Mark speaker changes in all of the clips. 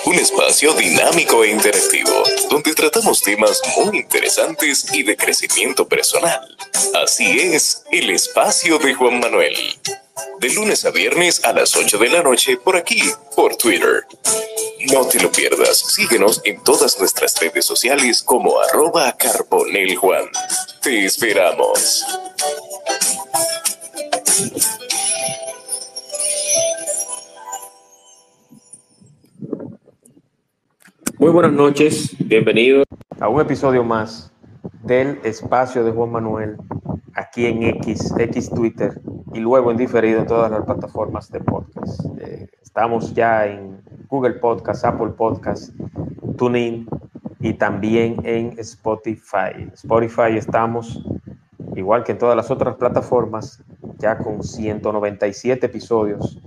Speaker 1: Un espacio dinámico e interactivo, donde tratamos temas muy interesantes y de crecimiento personal. Así es, el espacio de Juan Manuel. De lunes a viernes a las 8 de la noche por aquí, por Twitter. No te lo pierdas, síguenos en todas nuestras redes sociales como @carboneljuan. Te esperamos.
Speaker 2: Muy buenas noches, bienvenidos a un episodio más del espacio de Juan Manuel, aquí en X Twitter y luego en diferido en todas las plataformas de podcast. Estamos ya en Google Podcast, Apple Podcast, TuneIn y también en Spotify. Spotify estamos, igual que en todas las otras plataformas, ya con 197 episodios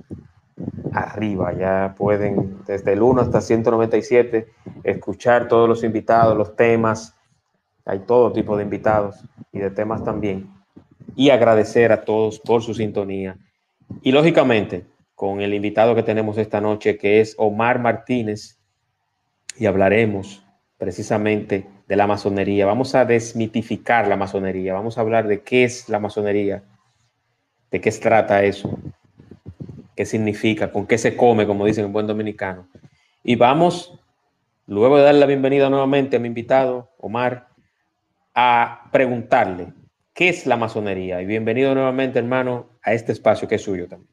Speaker 2: arriba. Ya pueden desde el 1 hasta 197 escuchar todos los invitados, los temas. Hay todo tipo de invitados y de temas también. Y agradecer a todos por su sintonía. Y lógicamente, con el invitado que tenemos esta noche, que es Omar Martínez, y hablaremos precisamente de la masonería. Vamos a desmitificar la masonería. Vamos a hablar de qué es la masonería, de qué se trata eso, qué significa, con qué se come, como dicen en buen dominicano. Y vamos, luego de darle la bienvenida nuevamente a mi invitado, Omar, a preguntarle qué es la masonería. Y bienvenido nuevamente, hermano, a este espacio que es suyo también.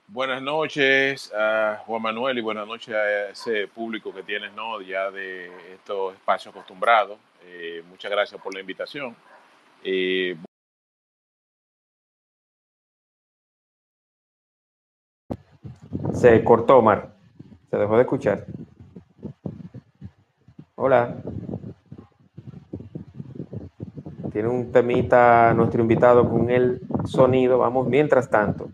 Speaker 3: Buenas noches a Juan Manuel y buenas noches a ese público que tienes, ¿no? Ya de estos espacios acostumbrados. Muchas gracias por la invitación.
Speaker 2: Se cortó, Omar. Se dejó de escuchar. Hola. Tiene un temita nuestro invitado con el sonido. Vamos, mientras tanto,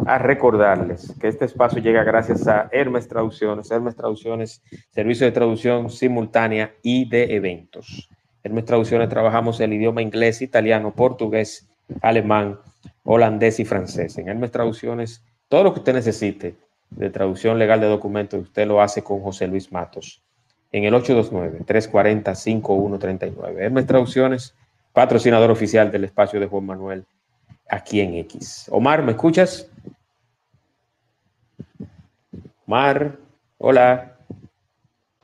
Speaker 2: a recordarles que este espacio llega gracias a Hermes Traducciones. Hermes Traducciones, servicio de traducción simultánea y de eventos. Hermes Traducciones trabajamos el idioma inglés, italiano, portugués, alemán, holandés y francés. En Hermes Traducciones, todo lo que usted necesite de traducción legal de documentos, usted lo hace con José Luis Matos en el 829-340-5139. Hermes Traducciones, patrocinador oficial del espacio de Juan Manuel aquí en X. Omar, ¿me escuchas? Omar, hola.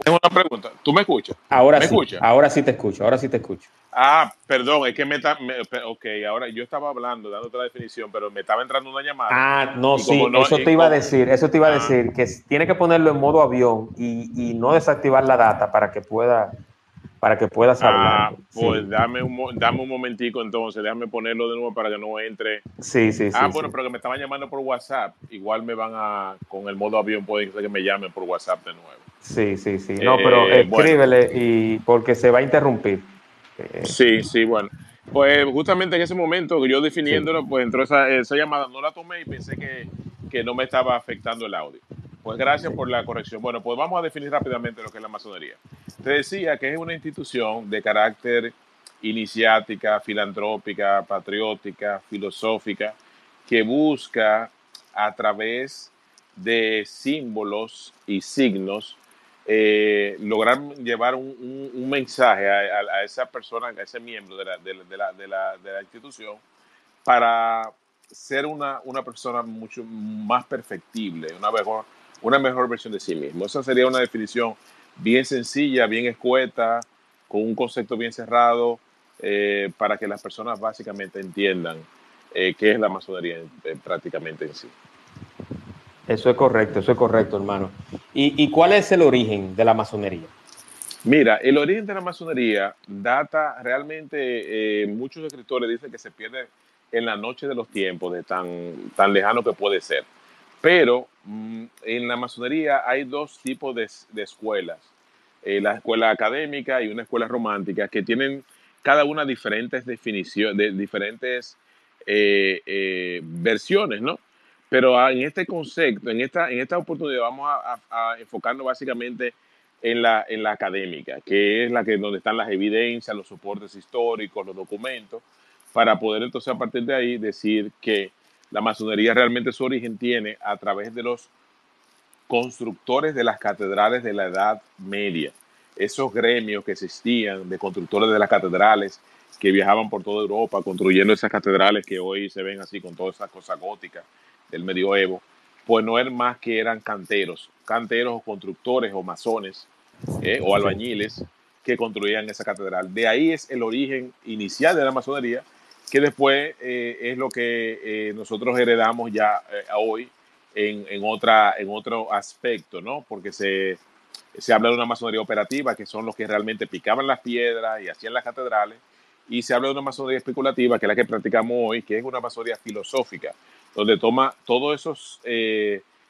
Speaker 3: Tengo una pregunta. ¿Tú me escuchas?
Speaker 2: Ahora
Speaker 3: ¿Me
Speaker 2: sí,
Speaker 3: escuchas?
Speaker 2: ahora sí te escucho, ahora sí te escucho.
Speaker 3: Perdón, es que ok, ahora yo estaba hablando, dando otra definición, pero me estaba entrando una llamada.
Speaker 2: No,
Speaker 3: Y como
Speaker 2: sí,
Speaker 3: no,
Speaker 2: eso te iba a decir, que tiene que ponerlo en modo avión y no desactivar la data para que puedas hablar. Sí,
Speaker 3: pues dame un momentico entonces, déjame ponerlo de nuevo para que no entre.
Speaker 2: sí, sí, sí, sí.
Speaker 3: Bueno, pero que me estaban llamando por WhatsApp. Igual con el modo avión, puede ser que me llamen por WhatsApp de nuevo.
Speaker 2: Sí, sí, sí. No, pero
Speaker 3: Bueno,
Speaker 2: escríbele y porque se va a interrumpir.
Speaker 3: sí, bueno. Pues justamente en ese momento, yo
Speaker 2: Sí,
Speaker 3: definiéndolo, pues entró esa llamada, no la tomé y pensé que no me estaba afectando el audio. Pues gracias
Speaker 2: sí.
Speaker 3: por la corrección. Bueno, pues vamos a definir rápidamente lo que es la masonería. Te decía que es una institución de carácter iniciática, filantrópica, patriótica, filosófica, que busca a través de símbolos y signos lograr llevar un mensaje a esa persona, a ese miembro de la institución, para ser una persona mucho más perfectible, una mejor versión de sí mismo. Esa sería una definición bien sencilla, bien escueta, con un concepto bien cerrado, para que las personas básicamente entiendan qué es la masonería prácticamente en sí.
Speaker 2: Eso es correcto, hermano. ¿Y cuál es el origen de la masonería?
Speaker 3: Mira, el origen de la masonería data realmente, muchos escritores dicen que se pierde en la noche de los tiempos, de tan lejano que puede ser. Pero en la masonería hay dos tipos de escuelas. La escuela académica y una escuela romántica que tienen cada una diferentes definiciones, diferentes versiones, ¿no? Pero en este concepto, en esta oportunidad vamos a enfocarnos básicamente en la académica, que es donde están las evidencias, los soportes históricos, los documentos, para poder entonces a partir de ahí decir que la masonería realmente su origen tiene a través de los constructores de las catedrales de la Edad Media. Esos gremios que existían de constructores de las catedrales que viajaban por toda Europa construyendo esas catedrales que hoy se ven así con todas esas cosas góticas del medioevo, pues no eran más que eran canteros o constructores o masones o albañiles que construían esa catedral. De ahí es el origen inicial de la masonería, que después es lo que nosotros heredamos ya hoy en otro aspecto, ¿no? Porque se habla de una masonería operativa, que son los que realmente picaban las piedras y hacían las catedrales, y se habla de una masonería especulativa, que es la que practicamos hoy, que es una masonería filosófica, donde toma todos esos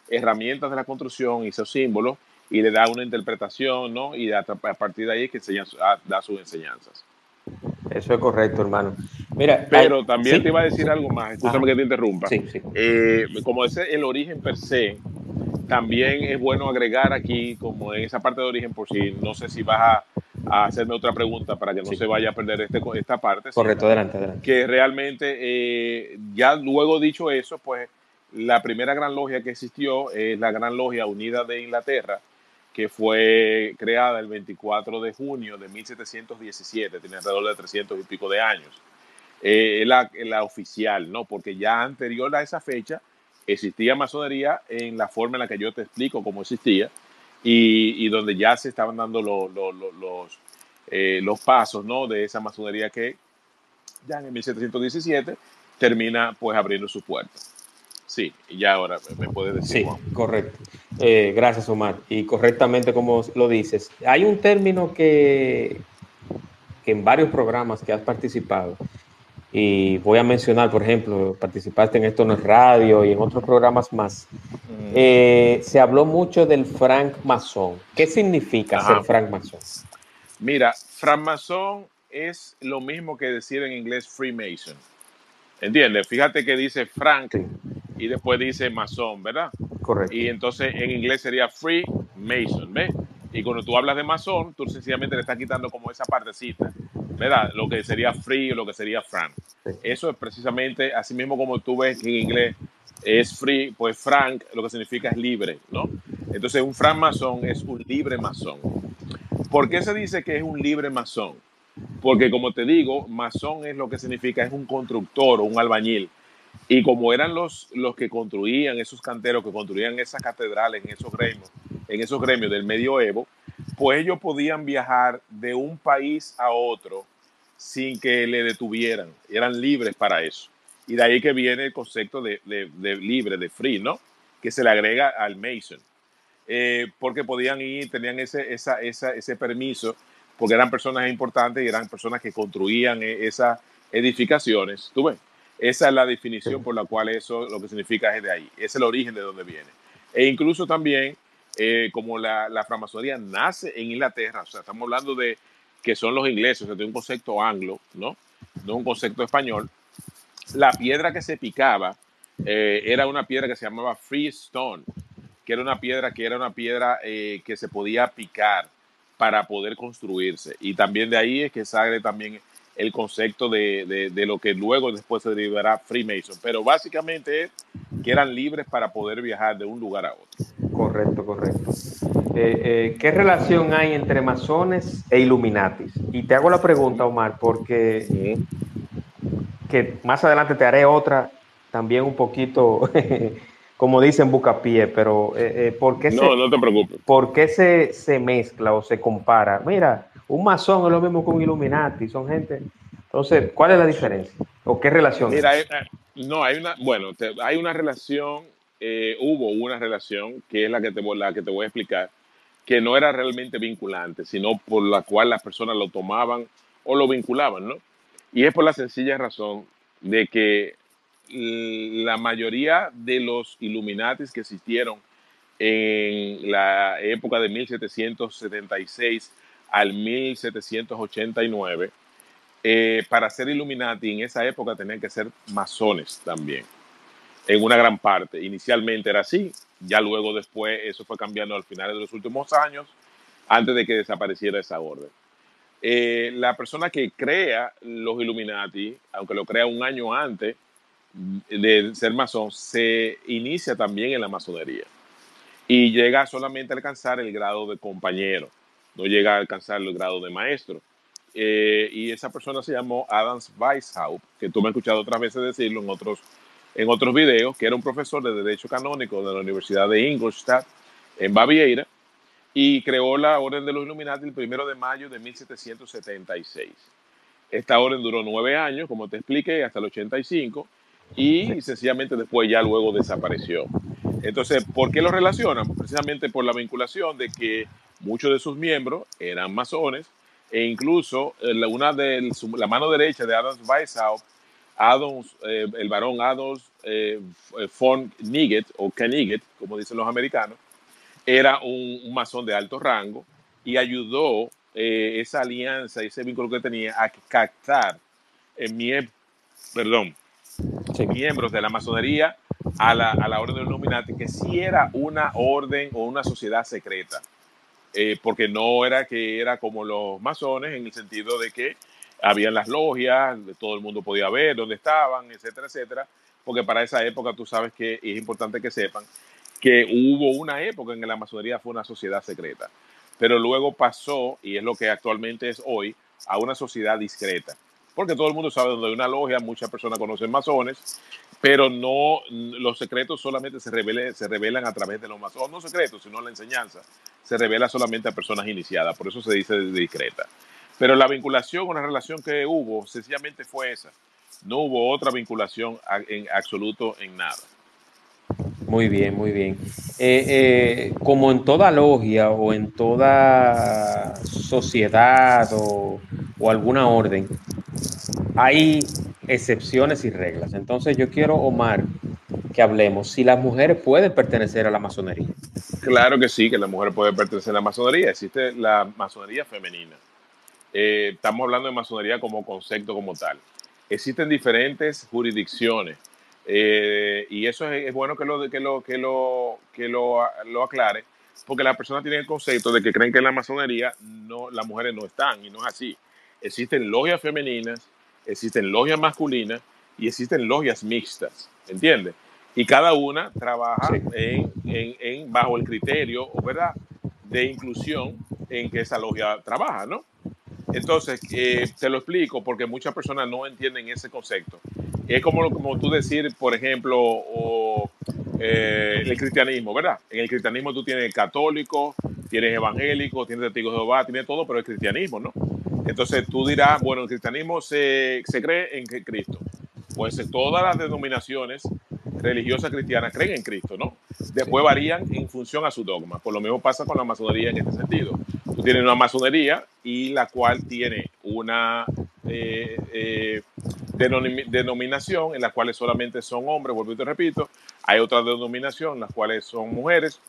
Speaker 3: herramientas de la construcción y esos símbolos y le da una interpretación, ¿no? Y a partir de ahí es que da sus enseñanzas.
Speaker 2: Eso es correcto, hermano. Mira,
Speaker 3: Pero también
Speaker 2: sí,
Speaker 3: te iba a decir
Speaker 2: sí.
Speaker 3: algo más, escúchame
Speaker 2: Ajá.
Speaker 3: que te interrumpa.
Speaker 2: Sí, sí.
Speaker 3: Como ese es el origen per se, también es bueno agregar aquí, como en esa parte de origen, por si no sé si vas a hacerme otra pregunta para que no
Speaker 2: Sí.
Speaker 3: se vaya a perder esta parte, ¿sí?
Speaker 2: Correcto, adelante, adelante.
Speaker 3: Que realmente, ya luego dicho eso, pues la primera gran logia que existió es la Gran Logia Unida de Inglaterra, que fue creada el 24 de junio de 1717, tiene alrededor de 300 y pico de años. La oficial, ¿no? Porque ya anterior a esa fecha existía masonería en la forma en la que yo te explico cómo existía y donde ya se estaban dando los pasos, ¿no? De esa masonería que ya en 1717 termina pues abriendo su puerta. Sí, y ya ahora me puedes decir,
Speaker 2: Sí,
Speaker 3: Juan.
Speaker 2: correcto. Gracias, Omar. Y correctamente como lo dices, hay un término que en varios programas que has participado, y voy a mencionar, por ejemplo, participaste en Esto No es Radio y en otros programas más, se habló mucho del francmasón. ¿Qué significa ser
Speaker 3: Ajá.
Speaker 2: francmasón?
Speaker 3: Mira, francmasón es lo mismo que decir en inglés Freemason. ¿Entiendes? Fíjate que dice Frank
Speaker 2: Sí,
Speaker 3: y después dice masón, ¿verdad?
Speaker 2: correcto.
Speaker 3: Y entonces en inglés sería Freemason, ¿ves? Y cuando tú hablas de masón, tú sencillamente le estás quitando como esa partecita, ¿verdad? Lo que sería free o lo que sería frank.
Speaker 2: Sí.
Speaker 3: Eso es precisamente, así mismo como tú ves que en inglés es free, pues frank lo que significa es libre, ¿no? Entonces un francmasón es un libre masón. ¿Por qué se dice que es un libre masón? Porque como te digo, masón es lo que significa, es un constructor o un albañil. Y como eran los que construían, esos canteros que construían esas catedrales en esos gremios del medioevo, pues ellos podían viajar de un país a otro sin que le detuvieran. Eran libres para eso. Y de ahí que viene el concepto de libre, de free, ¿no? Que se le agrega al Mason. Porque podían ir, tenían ese permiso, porque eran personas importantes y eran personas que construían esas edificaciones. ¿Tú ves? Esa es la definición por la cual eso lo que significa es de ahí. Es el origen de donde viene. E incluso también, como la francmasonería nace en Inglaterra, o sea, estamos hablando de que son los ingleses, o sea, de un concepto anglo, ¿no? No un concepto español. La piedra que se picaba era una piedra que se llamaba freestone, que era una piedra que se podía picar para poder construirse. Y también de ahí es que sale también el concepto de lo que luego después se derivará Freemason. Pero básicamente es que eran libres para poder viajar de un lugar a otro.
Speaker 2: Correcto, correcto. ¿Qué relación hay entre masones e Illuminatis? Y te hago la pregunta, Omar, porque que más adelante te haré otra, también un poquito, como dicen, bucapié, pero
Speaker 3: No, no te preocupes.
Speaker 2: ¿por qué se mezcla o se compara? Mira, un masón es lo mismo que un Illuminati, son gente. Entonces, ¿cuál es la diferencia? ¿O qué relación hay?
Speaker 3: Mira, no, hay una relación, hubo una relación que es la que te voy a explicar, que no era realmente vinculante, sino por la cual las personas lo tomaban o lo vinculaban, ¿no? Y es por la sencilla razón de que la mayoría de los Illuminatis que existieron en la época de 1776 al 1789, para ser Illuminati en esa época tenían que ser masones también, en una gran parte. Inicialmente era así, ya luego después eso fue cambiando al final de los últimos años, antes de que desapareciera esa orden. La persona que crea los Illuminati, aunque lo crea un año antes de ser masón, se inicia también en la masonería. y llega solamente a alcanzar el grado de compañero, no llega a alcanzar el grado de maestro. Y esa persona se llamó Adams Weishaupt, que tú me has escuchado otras veces decirlo en otros videos, que era un profesor de Derecho Canónico de la Universidad de Ingolstadt, en Baviera, y creó la Orden de los Illuminati el 1 de mayo de 1776. Esta orden duró 9 años, como te expliqué, hasta el 85, y sencillamente después ya luego desapareció. Entonces, ¿por qué lo relacionan? Precisamente por la vinculación de que muchos de sus miembros eran masones, e incluso la mano derecha de Adams Weishaupt, el varón Adolf von Nigget, o Knigget, como dicen los americanos, era un masón de alto rango y ayudó esa alianza, ese vínculo que tenía a captar mie perdón,
Speaker 2: Sí.
Speaker 3: miembros de la masonería a la orden de los Illuminati, que sí era una orden o una sociedad secreta, porque no era que era como los masones en el sentido de que habían las logias, todo el mundo podía ver dónde estaban, etcétera, etcétera, porque para esa época tú sabes que es importante que sepan que hubo una época en que la masonería fue una sociedad secreta, pero luego pasó, y es lo que actualmente es hoy, a una sociedad discreta. Porque todo el mundo sabe dónde hay una logia, muchas personas conocen masones, pero no, los secretos solamente se revelan a través de los masones, no secretos, sino la enseñanza, se revela solamente a personas iniciadas, por eso se dice discreta. Pero la vinculación o la relación que hubo, sencillamente fue esa. No hubo otra vinculación en absoluto en nada.
Speaker 2: Muy bien, muy bien. Como en toda logia o en toda sociedad o alguna orden, hay excepciones y reglas. Entonces yo quiero, Omar, que hablemos si las mujeres pueden pertenecer a la masonería.
Speaker 3: Claro que sí, que la mujer puede pertenecer a la masonería. Existe la masonería femenina. Estamos hablando de masonería como concepto como tal. Existen diferentes jurisdicciones y eso es bueno que lo aclare, porque las personas tienen el concepto de que creen que en la masonería no, las mujeres no están, y no es así. Existen logias femeninas, existen logias masculinas y existen logias mixtas, ¿entiendes? Y cada una trabaja
Speaker 2: Sí.
Speaker 3: bajo el criterio, ¿verdad?, de inclusión en que esa logia trabaja, ¿no? Entonces, te lo explico porque muchas personas no entienden ese concepto. Es como tú decir, por ejemplo, el cristianismo, ¿verdad? En el cristianismo tú tienes católico, tienes evangélico, tienes testigos de Jehová, tienes todo, pero el cristianismo, ¿no? Entonces tú dirás, bueno, el cristianismo se cree en Cristo. Pues todas las denominaciones religiosas cristianas creen en Cristo, ¿no? Después varían en función a su dogma. Por lo mismo pasa con la masonería en este sentido. Tú tienes una masonería y la cual tiene una denominación en la cual solamente son hombres, vuelvo y te repito. Hay otra denominación en las cuales son mujeres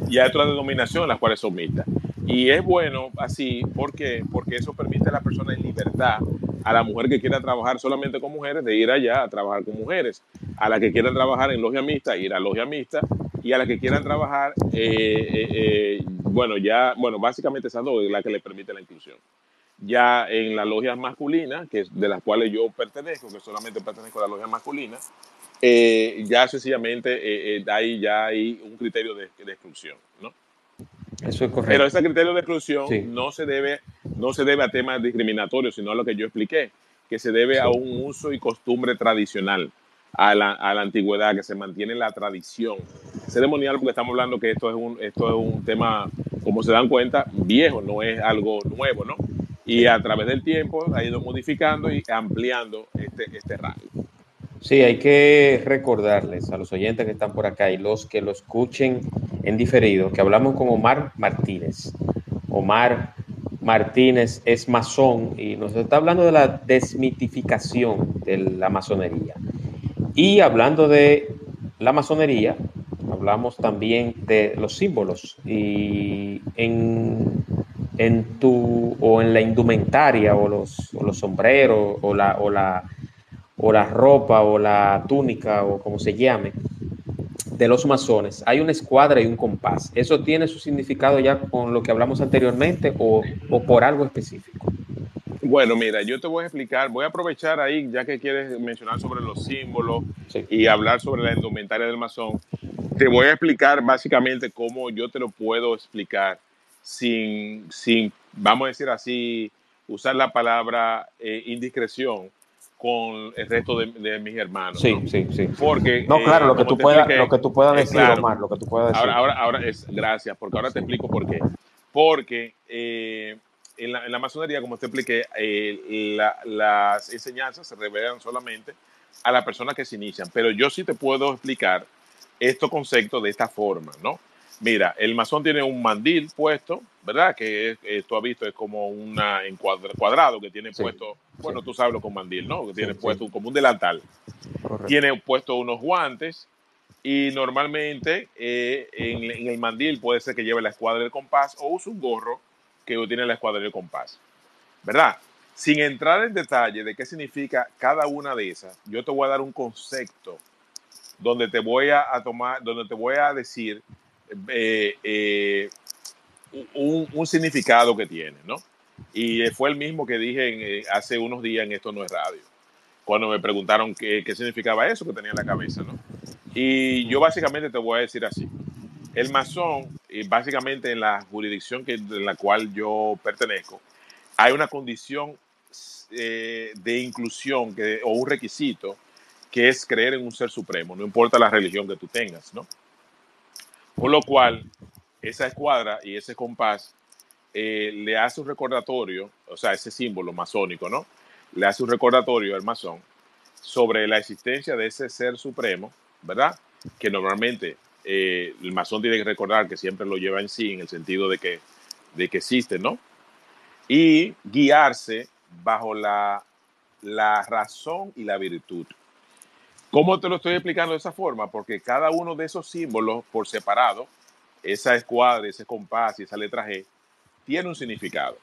Speaker 3: y hay otra denominación en las cuales son mixtas. Y es bueno así, ¿por qué? Porque eso permite a la persona en libertad, a la mujer que quiera trabajar solamente con mujeres, de ir allá a trabajar con mujeres, a la que quieran trabajar en logia mixta, ir a logia mixta, y a la que quieran trabajar, bueno, básicamente esas dos es la que le permite la inclusión. Ya en las logias masculinas, que es de las cuales yo pertenezco, que solamente pertenezco a la logia masculina, ya sencillamente hay un criterio de exclusión, ¿no?
Speaker 2: Eso es
Speaker 3: Pero
Speaker 2: correcto.
Speaker 3: ese criterio de exclusión
Speaker 2: Sí,
Speaker 3: no se debe a temas discriminatorios, sino a lo que yo expliqué, que se debe a
Speaker 2: sí.
Speaker 3: un uso y costumbre tradicional, a la antigüedad, que se mantiene la tradición ceremonial, porque estamos hablando que esto es un tema, como se dan cuenta, viejo, no es algo nuevo, ¿no? Y
Speaker 2: Sí.
Speaker 3: a través del tiempo ha ido modificando y ampliando este rango.
Speaker 2: Sí, hay que recordarles a los oyentes que están por acá y los que lo escuchen en diferido que hablamos con Omar Martínez. Omar Martínez es masón y nos está hablando de la desmitificación de la masonería. Y hablando de la masonería, hablamos también de los símbolos y en tu o en la indumentaria o los sombreros o la ropa o la túnica o como se llame de los masones, hay una escuadra y un compás. ¿Eso tiene su significado ya con lo que hablamos anteriormente o por algo específico?
Speaker 3: Bueno, mira, yo te voy a explicar, voy a aprovechar ahí, ya que quieres mencionar sobre los símbolos
Speaker 2: Sí,
Speaker 3: y hablar sobre la indumentaria del masón. te voy a explicar básicamente cómo yo te lo puedo explicar sin, vamos a decir así, usar la palabra indiscreción con el resto de mis hermanos,
Speaker 2: Sí,
Speaker 3: ¿no?
Speaker 2: sí, sí, sí.
Speaker 3: Porque,
Speaker 2: No, claro,
Speaker 3: como te expliqué,
Speaker 2: lo que tú puedas decir,
Speaker 3: claro,
Speaker 2: Omar, lo que tú puedas decir.
Speaker 3: ahora es, gracias, porque ahora te
Speaker 2: Sí,
Speaker 3: explico por qué. Porque en la masonería, como te expliqué, las enseñanzas se revelan solamente a las personas que se inician, pero yo sí te puedo explicar estos conceptos de esta forma, ¿no? Mira, el masón tiene un mandil puesto, ¿verdad? Que tú has visto, es como una cuadrado que tiene
Speaker 2: sí,
Speaker 3: puesto,
Speaker 2: sí,
Speaker 3: bueno, tú sabes lo con mandil, ¿no? Que tiene
Speaker 2: sí, sí,
Speaker 3: puesto como un delantal.
Speaker 2: correcto.
Speaker 3: Tiene puesto unos guantes y normalmente en el mandil puede ser que lleve la escuadra del compás o use un gorro que tiene la escuadra del compás, ¿verdad? Sin entrar en detalle de qué significa cada una de esas, yo te voy a dar un concepto donde te voy a tomar, donde te voy a decir eh, eh, un significado que tiene, ¿no? Y fue el mismo que dije hace unos días en Esto No es Radio, cuando me preguntaron qué significaba eso que tenía en la cabeza, ¿no? Y yo básicamente te voy a decir así. El masón, básicamente en la jurisdicción en la cual yo pertenezco, hay una condición de inclusión o un requisito que es creer en un ser supremo, no importa la religión que tú tengas, ¿no? Por lo cual, esa escuadra y ese compás le hace un recordatorio, o sea, ese símbolo masónico, ¿no? Le hace un recordatorio al masón sobre la existencia de ese ser supremo, ¿verdad? Que normalmente el masón tiene que recordar que siempre lo lleva en sí, en el sentido de que existe, ¿no? Y guiarse bajo la razón y la virtud. ¿Cómo te lo estoy explicando de esa forma? Porque cada uno de esos símbolos por separado, esa escuadra, ese compás y esa letra G, tiene un significado.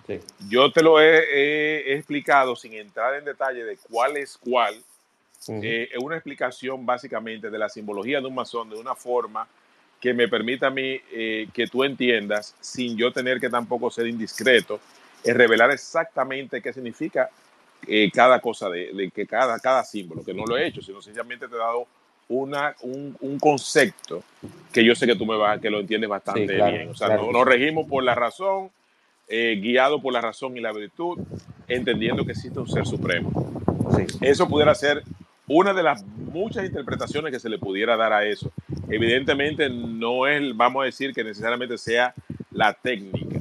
Speaker 2: Sí.
Speaker 3: Yo te lo he explicado sin entrar en detalle de cuál es cuál. Es una explicación básicamente de la simbología de un masón de una forma que me permita a mí que tú entiendas, sin yo tener que tampoco ser indiscreto, es revelar exactamente qué significa cada cosa de que cada símbolo, que no lo he hecho, sino sencillamente te he dado un concepto que yo sé que que lo entiendes
Speaker 2: Sí,
Speaker 3: bastante
Speaker 2: claro,
Speaker 3: bien. O sea,
Speaker 2: claro que
Speaker 3: nos
Speaker 2: sí.
Speaker 3: regimos por la razón, guiado por la razón y la virtud, entendiendo que existe un ser supremo.
Speaker 2: Sí,
Speaker 3: Eso pudiera ser una de las muchas interpretaciones que se le pudiera dar a eso. Evidentemente no es, vamos a decir, que necesariamente sea la técnica,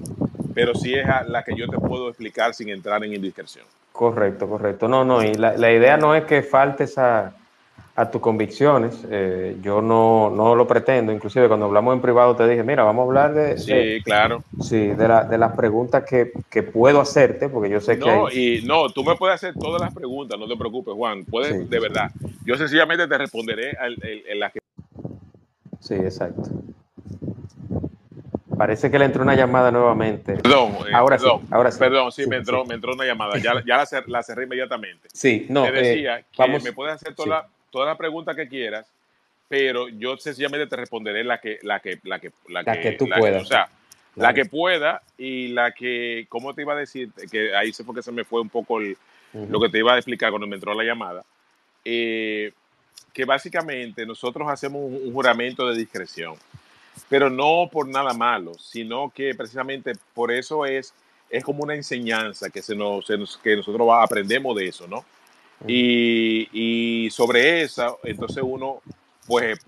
Speaker 3: pero sí es la que yo te puedo explicar sin entrar en indiscreción.
Speaker 2: correcto, correcto. No, no, y la idea no es que faltes a tus convicciones. Yo no lo pretendo. Inclusive cuando hablamos en privado te dije, mira, vamos a hablar
Speaker 3: Sí, claro.
Speaker 2: sí, de las preguntas que puedo hacerte, porque yo sé que hay...
Speaker 3: No, y no, tú me puedes hacer todas las preguntas, no te preocupes, Juan.
Speaker 2: Sí,
Speaker 3: Puedes, de verdad. Yo sencillamente te responderé en las que...
Speaker 2: sí, exacto. Parece que le entró una llamada nuevamente.
Speaker 3: Perdón,
Speaker 2: Ahora sí,
Speaker 3: perdón,
Speaker 2: ahora sí.
Speaker 3: perdón, sí,
Speaker 2: Sí, sí.
Speaker 3: me entró una llamada. Ya la cerré inmediatamente.
Speaker 2: Sí,
Speaker 3: Te
Speaker 2: no,
Speaker 3: decía que me
Speaker 2: vamos,
Speaker 3: puedes hacer
Speaker 2: sí,
Speaker 3: todas las preguntas que quieras, pero yo sencillamente te responderé
Speaker 2: la que tú puedas.
Speaker 3: o sea, la
Speaker 2: Claro.
Speaker 3: que pueda y la que, ¿cómo te iba a decir? Que ahí se fue que se me fue un poco lo
Speaker 2: Ujú.
Speaker 3: que te iba a explicar cuando me entró la llamada. Eh, que básicamente nosotros hacemos un juramento de discreción, pero no por nada malo, sino que precisamente por eso es como una enseñanza que, que nosotros aprendemos de eso, ¿no?
Speaker 2: Ujú.
Speaker 3: Y sobre esa, entonces uno, pues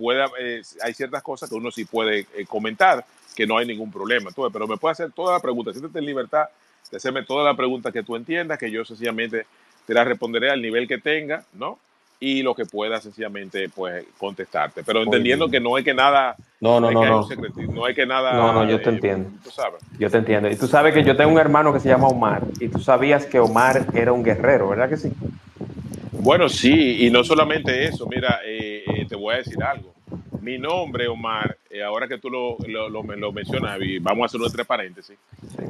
Speaker 3: hay ciertas cosas que uno sí puede comentar, que no hay ningún problema. Entonces, pero me puede hacer toda la pregunta, siéntete en libertad de hacerme toda la pregunta que tú entiendas, que yo sencillamente te la responderé al nivel que tenga, ¿no? Y lo que pueda sencillamente, pues, contestarte. Pero
Speaker 2: Muy
Speaker 3: entendiendo que
Speaker 2: bien.
Speaker 3: no es que nada,
Speaker 2: No,
Speaker 3: no
Speaker 2: no,
Speaker 3: es que
Speaker 2: no,
Speaker 3: hay un
Speaker 2: no.
Speaker 3: secreto, no es que
Speaker 2: No, no,
Speaker 3: nada,
Speaker 2: yo te entiendo.
Speaker 3: tú sabes.
Speaker 2: Yo te entiendo. Y tú sabes que yo tengo un hermano que se llama Omar. Y tú sabías que Omar era un guerrero, ¿verdad que sí?
Speaker 3: Bueno, sí, y no solamente eso, mira, te voy a decir algo. Mi nombre, Omar, ahora que tú lo mencionas, y vamos a hacer entre paréntesis,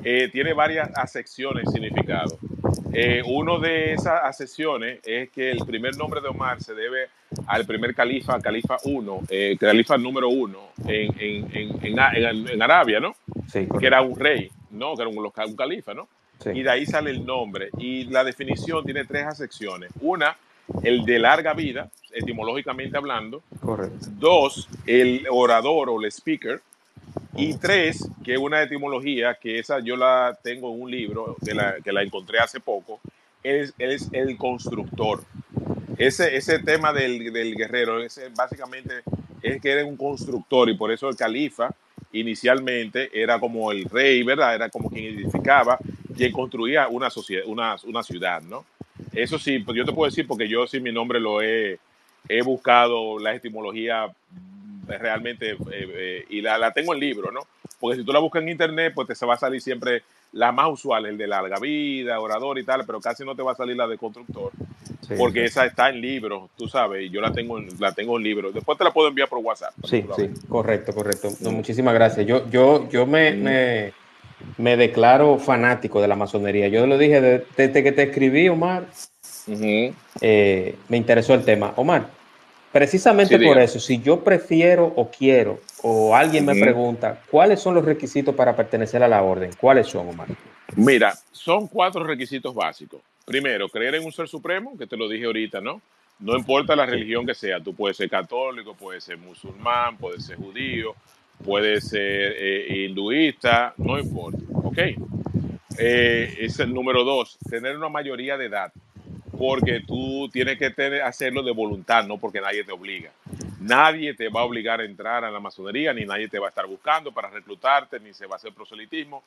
Speaker 2: Sí.
Speaker 3: tiene varias acepciones y significados. Uno de esas acepciones es que el primer nombre de Omar se debe al primer califa, califa uno, califa número uno en Arabia, ¿no?
Speaker 2: Sí,
Speaker 3: Que era
Speaker 2: correcto.
Speaker 3: un rey, ¿no? Que era un califa, ¿no?
Speaker 2: Sí.
Speaker 3: Y de ahí sale el nombre. Y la definición tiene tres acepciones. Una el de larga vida, etimológicamente hablando.
Speaker 2: Correcto.
Speaker 3: 2, el orador o el speaker. Y 3, que es una etimología que esa yo la tengo en un libro que la encontré hace poco, es el constructor. Ese tema del guerrero, básicamente es que era un constructor, y por eso el califa inicialmente era como el rey, ¿verdad? Era como quien edificaba, quien construía una sociedad, una ciudad, ¿no? Eso sí, pues yo te puedo decir, porque yo sí mi nombre he buscado la etimología realmente, y la tengo en libro, ¿no? Porque si tú la buscas en internet, pues te va a salir siempre la más usual, el de larga vida, orador y tal, pero casi no te va a salir la de constructor,
Speaker 2: Sí,
Speaker 3: porque
Speaker 2: sí.
Speaker 3: esa está en libros, tú sabes, y yo la tengo en libros. Después te la puedo enviar por WhatsApp.
Speaker 2: Sí, sí, correcto, correcto. No,
Speaker 3: Mm.
Speaker 2: muchísimas gracias. Yo
Speaker 3: Mm.
Speaker 2: me declaro fanático de la masonería. Yo lo dije desde que te escribí, Omar,
Speaker 3: Ujú.
Speaker 2: me interesó el tema. Omar,
Speaker 3: Sí,
Speaker 2: precisamente por
Speaker 3: dígame.
Speaker 2: eso, si yo prefiero o quiero, o alguien me
Speaker 3: Ujú.
Speaker 2: pregunta, ¿cuáles son los requisitos para pertenecer a la orden? ¿Cuáles son, Omar?
Speaker 3: Mira, son 4 requisitos básicos. Primero, creer en un ser supremo, que te lo dije ahorita, ¿no? No importa la
Speaker 2: Sí.
Speaker 3: religión que sea, tú puedes ser católico, puedes ser musulmán, puedes ser judío, puedes ser hinduista, no importa, ¿ok? Es el número 2, tener una mayoría de edad, porque tú tienes que hacerlo de voluntad, no porque nadie te obliga. Nadie te va a obligar a entrar a la masonería, ni nadie te va a estar buscando para reclutarte, ni se va a hacer proselitismo.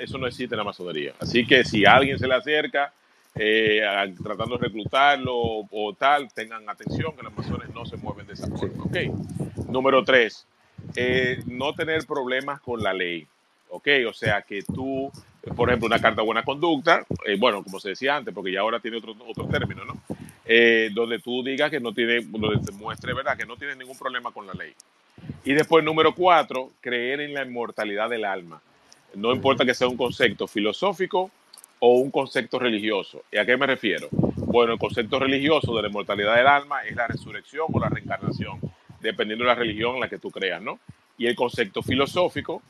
Speaker 3: Eso no existe en la masonería. Así que si alguien se le acerca tratando de reclutarlo o tal, tengan atención que los masones no se mueven de esa
Speaker 2: Sí.
Speaker 3: forma. ¿Ok? Número 3, no tener problemas con la ley. ¿Ok? O sea, que tú, por ejemplo, una carta de buena conducta, bueno, como se decía antes, porque ya ahora tiene otro término, ¿no? Donde tú digas que no tiene, donde te muestre, ¿verdad? Que no tienes ningún problema con la ley. Y después, número 4, creer en la inmortalidad del alma. No importa que sea un concepto filosófico o un concepto religioso. ¿Y a qué me refiero? Bueno, el concepto religioso de la inmortalidad del alma es la resurrección o la reencarnación, dependiendo de la religión en la que tú creas, ¿no? Y el concepto filosófico,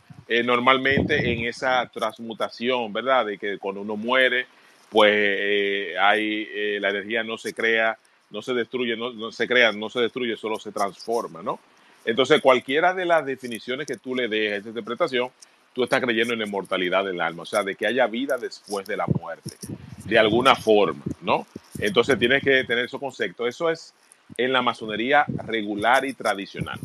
Speaker 3: normalmente en esa transmutación, ¿verdad? De que cuando uno muere, pues la energía no se crea, no se destruye, no se crea, no se destruye, solo se transforma, ¿no? Entonces, cualquiera de las definiciones que tú le des a esta interpretación, tú estás creyendo en la inmortalidad del alma, o sea, de que haya vida después de la muerte, de alguna forma, ¿no? Entonces tienes que tener esos conceptos. Eso es en la masonería regular y tradicional.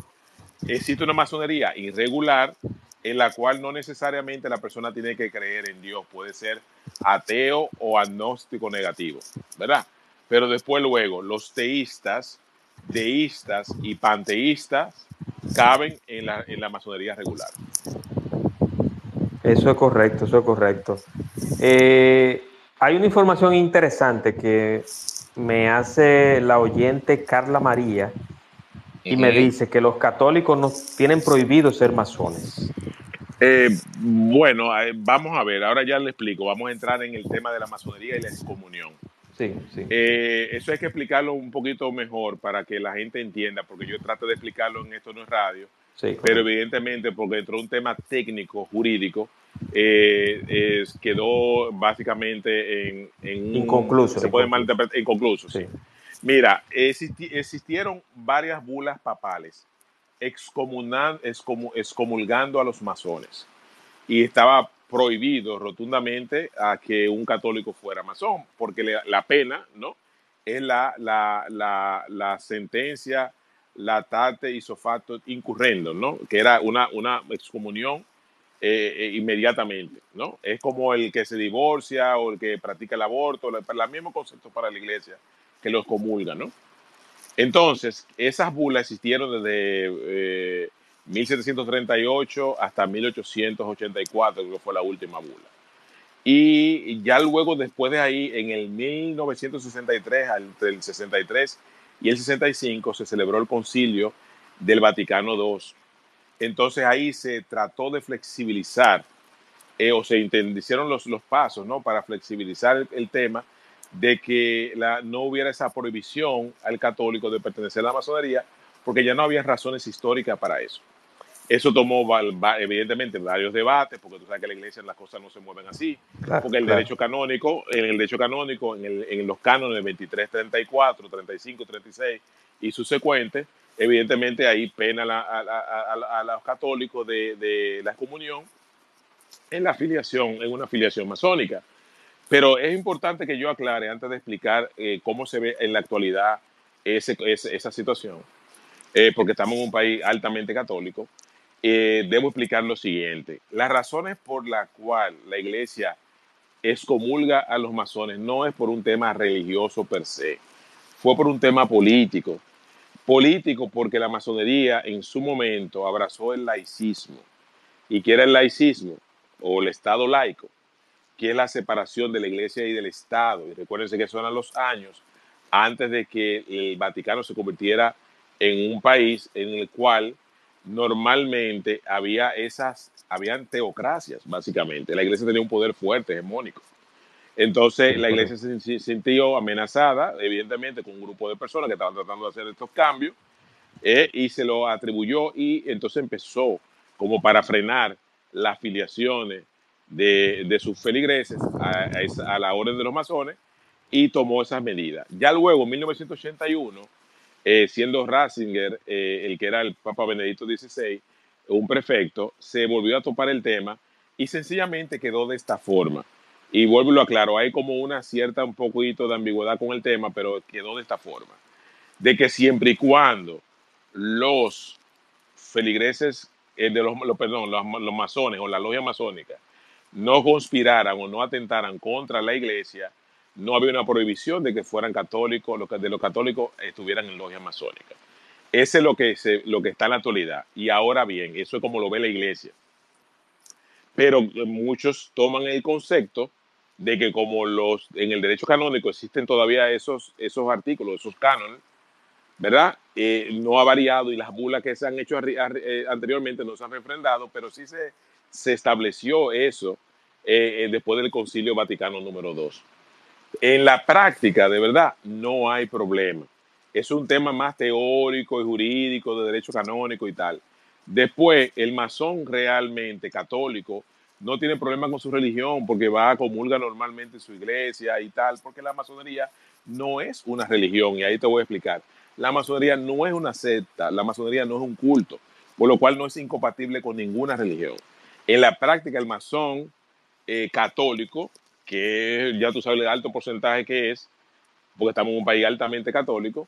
Speaker 3: Existe una masonería irregular en la cual no necesariamente la persona tiene que creer en Dios, puede ser ateo o agnóstico negativo, ¿verdad? Pero después luego los teístas, deístas y panteístas caben en la masonería regular.
Speaker 2: Eso es correcto, eso es correcto. Hay una información interesante que me hace la oyente Carla María y me
Speaker 3: Ujú.
Speaker 2: dice que los católicos no tienen prohibido ser masones.
Speaker 3: Bueno, vamos a ver, ahora ya le explico, vamos a entrar en el tema de la masonería y la excomunión.
Speaker 2: Sí, sí,
Speaker 3: Eso hay que explicarlo un poquito mejor para que la gente entienda, porque yo trato de explicarlo en Esto No es Radio,
Speaker 2: sí,
Speaker 3: pero
Speaker 2: correcto.
Speaker 3: evidentemente porque entró un tema técnico, jurídico, quedó básicamente
Speaker 2: Inconcluso,
Speaker 3: se puede
Speaker 2: inconcluso.
Speaker 3: malinterpretar, inconcluso, sí.
Speaker 2: Sí,
Speaker 3: Mira, existieron varias bulas papales excomulgando a los masones, y estaba prohibido rotundamente a que un católico fuera masón, porque la pena, ¿no? Es la sentencia latate ipso facto incurrendo, ¿no? Que era una excomunión inmediatamente, ¿no? Es como el que se divorcia o el que practica el aborto, el mismo concepto para la iglesia, que los comulga, ¿no? Entonces, esas bulas existieron desde 1738 hasta 1884, que fue la última bula. Y ya luego, después de ahí, en el 1963, entre el 63 y el 65, se celebró el concilio del Vaticano II. Entonces ahí se trató de flexibilizar, o se hicieron los pasos, ¿no? Para flexibilizar el tema de que no hubiera esa prohibición al católico de pertenecer a la masonería, porque ya no había razones históricas para eso. Eso tomó evidentemente varios debates, porque tú sabes que en la iglesia las cosas no se mueven así,
Speaker 2: Claro,
Speaker 3: porque
Speaker 2: claro.
Speaker 3: en los cánones 23, 34, 35, 36 y subsecuentes, evidentemente ahí pena a los católicos de la excomunión en una afiliación masónica. Pero es importante que yo aclare antes de explicar cómo se ve en la actualidad esa situación, porque estamos en un país altamente católico. Debo explicar lo siguiente. Las razones por las cuales la iglesia excomulga a los masones no es por un tema religioso per se, fue por un tema político. Político porque la masonería en su momento abrazó el laicismo. ¿Y qué era el laicismo? O el Estado laico, que es la separación de la iglesia y del Estado. Y recuérdense que eso eran los años antes de que el Vaticano se convirtiera en un país en el cual normalmente habían teocracias, básicamente. La iglesia tenía un poder fuerte, hegemónico. Entonces
Speaker 2: Sí,
Speaker 3: la iglesia
Speaker 2: correcto.
Speaker 3: se sintió amenazada, evidentemente, con un grupo de personas que estaban tratando de hacer estos cambios, y se lo atribuyó y entonces empezó como para frenar las afiliaciones de sus feligreses a la orden de los masones y tomó esas medidas. Ya luego, en 1981, siendo Ratzinger, el que era el Papa Benedicto XVI, un prefecto, se volvió a topar el tema y sencillamente quedó de esta forma. Y vuelvo y lo aclaro, hay como una cierta, un poquito de ambigüedad con el tema, pero quedó de esta forma. De que siempre y cuando los feligreses, perdón, los masones o la logia masónica no conspiraran o no atentaran contra la iglesia, no había una prohibición de que fueran católicos, de los católicos estuvieran en logia masónica. Ese es lo que está en la actualidad. Y ahora bien, eso es como lo ve la iglesia. Pero muchos toman el concepto de que como en el derecho canónico existen todavía esos artículos, esos cánones, ¿verdad? No ha variado y las bulas que se han hecho anteriormente no se han refrendado, pero sí se estableció eso después del Concilio Vaticano número 2. En la práctica, de verdad, no hay problema. Es un tema más teórico y jurídico, de derecho canónico y tal. Después, el masón realmente católico no tiene problema con su religión porque va a comulgar normalmente en su iglesia y tal, porque la masonería no es una religión, y ahí te voy a explicar. La masonería no es una secta, la masonería no es un culto, por lo cual no es incompatible con ninguna religión. En la práctica, el masón católico, que ya tú sabes el alto porcentaje que es, porque estamos en un país altamente católico,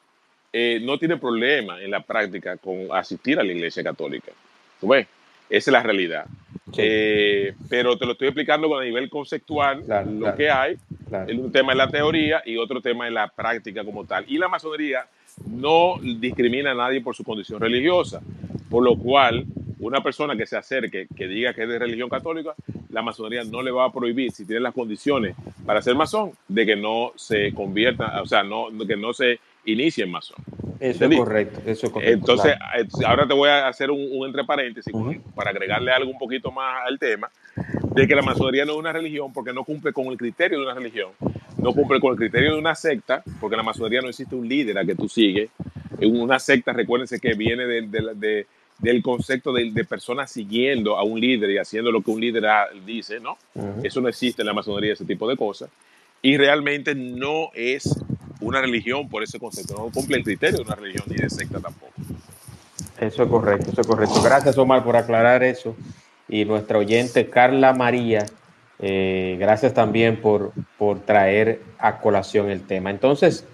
Speaker 3: no tiene problema en la práctica con asistir a la iglesia católica. ¿Tú ves? Esa es la realidad.
Speaker 2: Sí,
Speaker 3: Pero te lo estoy explicando a nivel conceptual,
Speaker 2: claro,
Speaker 3: lo
Speaker 2: claro,
Speaker 3: que hay.
Speaker 2: claro.
Speaker 3: Un tema es la teoría y otro tema es la práctica como tal. Y la masonería no discrimina a nadie por su condición religiosa, por lo cual una persona que se acerque, que diga que es de religión católica, la masonería no le va a prohibir, si tiene las condiciones para ser masón, de que no se convierta, o sea, que no se inicie en masón. ¿Entendiste?
Speaker 2: Eso es correcto,
Speaker 3: Entonces,
Speaker 2: claro.
Speaker 3: ahora te voy a hacer un entre paréntesis
Speaker 2: Ujú.
Speaker 3: para agregarle algo un poquito más al tema, de que la masonería no es una religión porque no cumple con el criterio de una religión, no cumple con el criterio de una secta, porque en la masonería no existe un líder a que tú sigues. En una secta, recuérdense que viene del concepto de personas siguiendo a un líder y haciendo lo que un líder dice, ¿no?
Speaker 2: Ujú.
Speaker 3: Eso no existe en la masonería, ese tipo de cosas. Y realmente no es una religión por ese concepto, no cumple el criterio de una religión ni de secta tampoco.
Speaker 2: Eso es correcto, eso es correcto. Gracias, Omar, por aclarar eso. Y nuestra oyente Carla María, gracias también por traer a colación el tema. Entonces,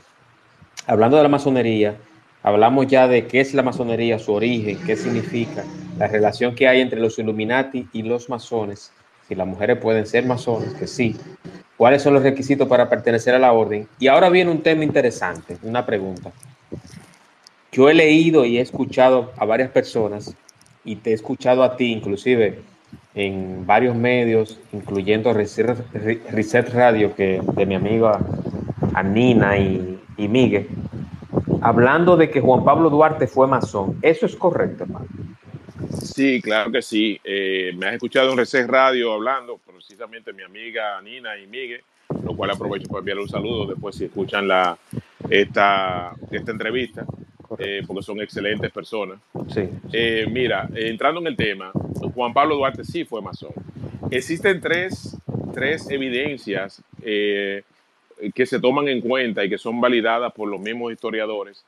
Speaker 2: hablando de la masonería, hablamos ya de qué es la masonería, su origen, qué significa, la relación que hay entre los Illuminati y los masones, si las mujeres pueden ser masones, que sí, cuáles son los requisitos para pertenecer a la orden. Y ahora viene un tema interesante, una pregunta. Yo he leído y he escuchado a varias personas y te he escuchado a ti, inclusive en varios medios, incluyendo Reset Radio, que de mi amiga Anina y Miguel, hablando de que Juan Pablo Duarte fue masón. Eso es correcto, hermano.
Speaker 3: Sí, claro que sí. Me has escuchado en Reset Radio hablando, precisamente mi amiga Nina y Miguel, lo cual aprovecho para enviarle un saludo después si escuchan esta entrevista. porque son excelentes personas.
Speaker 2: Sí.
Speaker 3: Mira, entrando en el tema, Juan Pablo Duarte sí fue masón. Existen tres evidencias que se toman en cuenta y que son validadas por los mismos historiadores,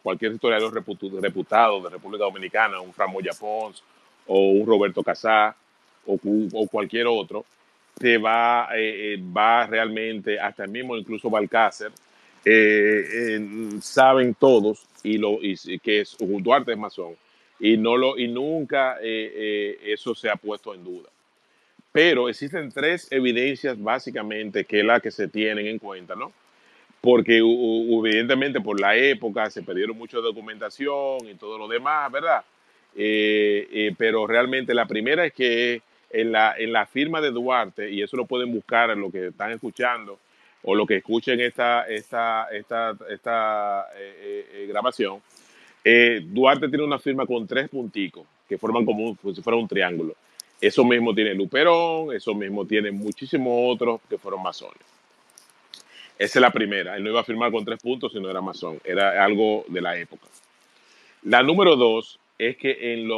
Speaker 3: cualquier historiador reputado de República Dominicana, un Framoya Pons o un Roberto Casá o cualquier otro, te va realmente, hasta el mismo incluso Balcácer, saben todos que Duarte es masón y nunca eso se ha puesto en duda. Pero existen tres evidencias básicamente que es la que se tienen en cuenta, ¿no? Porque evidentemente por la época se perdieron mucha documentación y todo lo demás, ¿verdad? Pero realmente la primera es que en la firma de Duarte, y eso lo pueden buscar en lo que están escuchando o lo que escuchen esta grabación, Duarte tiene una firma con 3 punticos que forman como si fuera un triángulo. Eso mismo tiene Luperón, eso mismo tiene muchísimos otros que fueron masones. Esa es la primera. Él no iba a firmar con 3 puntos si no era masón. Era algo de la época. La número 2 es que en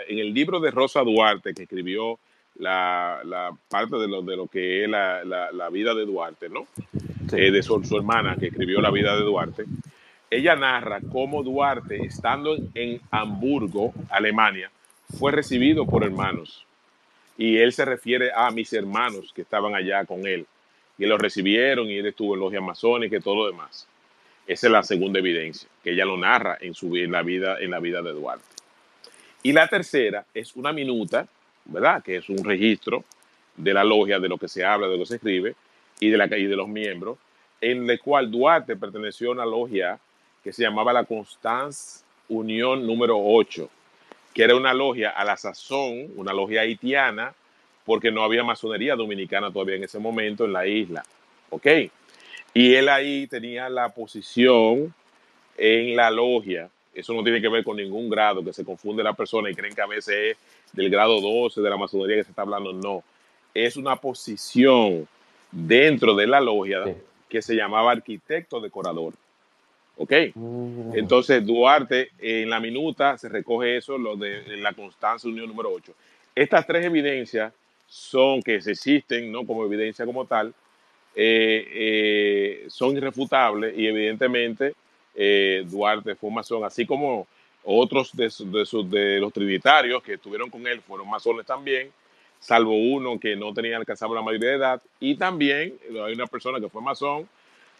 Speaker 3: el libro de Rosa Duarte, que escribió la parte de lo que es la vida de Duarte, ¿no?
Speaker 2: Sí.
Speaker 3: De su hermana, que escribió la vida de Duarte, ella narra cómo Duarte, estando en Hamburgo, Alemania, fue recibido por hermanos. Y él se refiere a mis hermanos que estaban allá con él. Y lo recibieron y él estuvo en logia masónica y todo lo demás. Esa es la segunda evidencia, que ella lo narra en la vida de Duarte. Y la tercera es una minuta, ¿verdad? Que es un registro de la logia, de lo que se habla, de lo que se escribe, y de los miembros, en el cual Duarte perteneció a una logia que se llamaba la Constance Unión número 8, que era una logia a la sazón, una logia haitiana, porque no había masonería dominicana todavía en ese momento en la isla. ¿Ok? Y él ahí tenía la posición en la logia. Eso no tiene que ver con ningún grado, que se confunde la persona y creen que a veces es del grado 12 de la masonería que se está hablando. No. Es una posición dentro de la logia
Speaker 2: Sí.
Speaker 3: que se llamaba arquitecto decorador. ¿Ok? Entonces, Duarte, en la minuta se recoge eso, lo de la Constance Unión número 8. Estas tres evidencias son que se existen, ¿no? Como evidencia como tal, son irrefutables y evidentemente Duarte fue un masón, así como otros de los trinitarios que estuvieron con él fueron masones también, salvo uno que no tenía alcanzado la mayoría de edad, y también hay una persona que fue masón,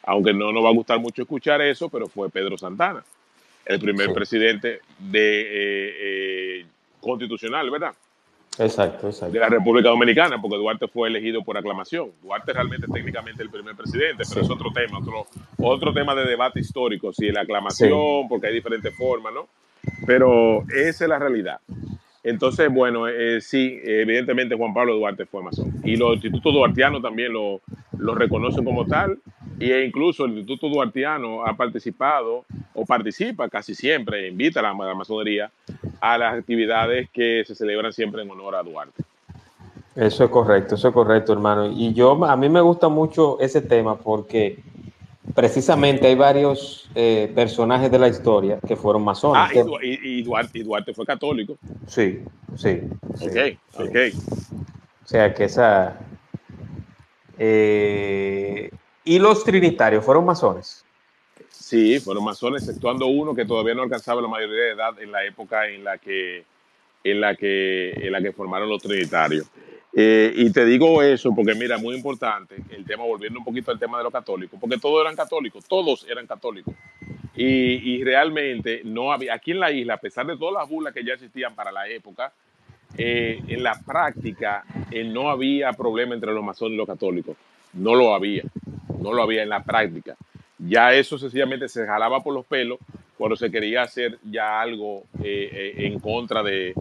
Speaker 3: aunque no nos va a gustar mucho escuchar eso, pero fue Pedro Santana, el primer presidente constitucional, ¿verdad?
Speaker 2: Exacto.
Speaker 3: De la República Dominicana, porque Duarte fue elegido por aclamación. Duarte realmente técnicamente el primer presidente, pero es otro tema, otro tema de debate histórico, si la aclamación, porque hay diferentes formas, ¿no? Pero esa es la realidad. Entonces, bueno, sí, evidentemente Juan Pablo Duarte fue masón. Y los institutos duartianos también lo reconocen como tal. E incluso el Instituto Duartiano ha participado o participa casi siempre, invita a la masonería a las actividades que se celebran siempre en honor a Duarte.
Speaker 2: Eso es correcto, hermano. Y a mí me gusta mucho ese tema porque precisamente hay varios personajes de la historia que fueron masones.
Speaker 3: Y Duarte fue católico.
Speaker 2: Sí.
Speaker 3: Ok.
Speaker 2: O sea que esa... ¿y los trinitarios fueron masones?
Speaker 3: Sí, fueron masones, exceptuando uno que todavía no alcanzaba la mayoría de edad en la época en la que formaron los trinitarios. Y te digo eso porque, mira, muy importante el tema, volviendo un poquito al tema de los católicos, porque todos eran católicos. Y realmente no había, aquí en la isla, a pesar de todas las burlas que ya existían para la época, en la práctica no había problema entre los masones y los católicos. No lo había en la práctica. Ya eso sencillamente se jalaba por los pelos cuando se quería hacer ya algo en contra de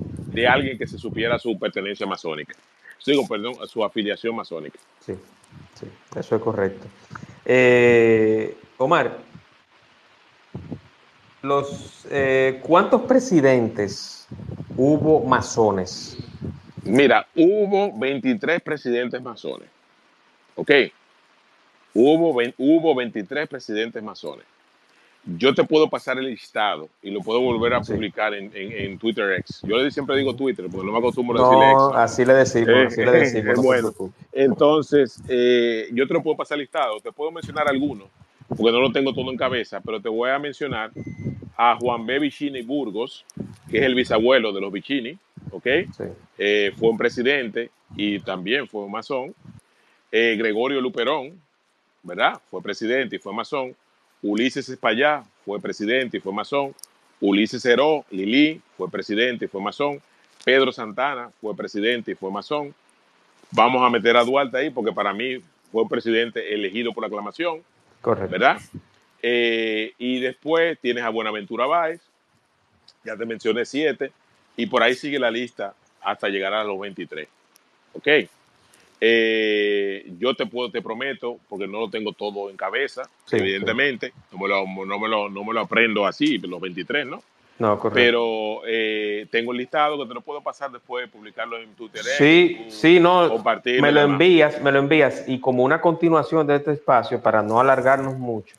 Speaker 3: alguien que se supiera su pertenencia masónica. Perdón, su afiliación masónica.
Speaker 2: Sí, eso es correcto. Omar, ¿cuántos presidentes hubo masones?
Speaker 3: Mira, hubo 23 presidentes masones. ¿Ok? Hubo 23 presidentes masones. Yo te puedo pasar el listado y lo puedo volver a
Speaker 2: Sí.
Speaker 3: publicar en Twitter X. Yo siempre digo
Speaker 2: Ujú.
Speaker 3: Twitter porque no me acostumbro a decirle X,
Speaker 2: No,
Speaker 3: ¿no?
Speaker 2: así le decimos, no se
Speaker 3: Bueno,
Speaker 2: preocupe.
Speaker 3: entonces yo te lo puedo pasar listado. Te puedo mencionar algunos porque no lo tengo todo en cabeza, pero te voy a mencionar a Juan B. Vicini Burgos, que es el bisabuelo de los Vicini, ¿ok?
Speaker 2: Sí,
Speaker 3: Fue un presidente y también fue un masón. Gregorio Luperón, ¿verdad? Fue presidente y fue masón. Ulises Espaillá fue presidente y fue masón. Ulises Heró Lili fue presidente y fue masón. Pedro Santana fue presidente y fue masón. Vamos a meter a Duarte ahí porque para mí fue un presidente elegido por aclamación,
Speaker 2: correcto.
Speaker 3: ¿verdad? Y después tienes a Buenaventura Báez, ya te mencioné 7, y por ahí sigue la lista hasta llegar a los 23. ¿Ok? Yo te prometo, porque no lo tengo todo en cabeza,
Speaker 2: Sí, sí.
Speaker 3: evidentemente, no me lo aprendo así, los 23, ¿no?
Speaker 2: No, correcto.
Speaker 3: Pero tengo el listado que te lo puedo pasar después, publicarlo en Twitter X,
Speaker 2: Sí,
Speaker 3: tú
Speaker 2: sí, no,
Speaker 3: compartirlo y demás.
Speaker 2: me lo envías y como una continuación de este espacio para no alargarnos mucho,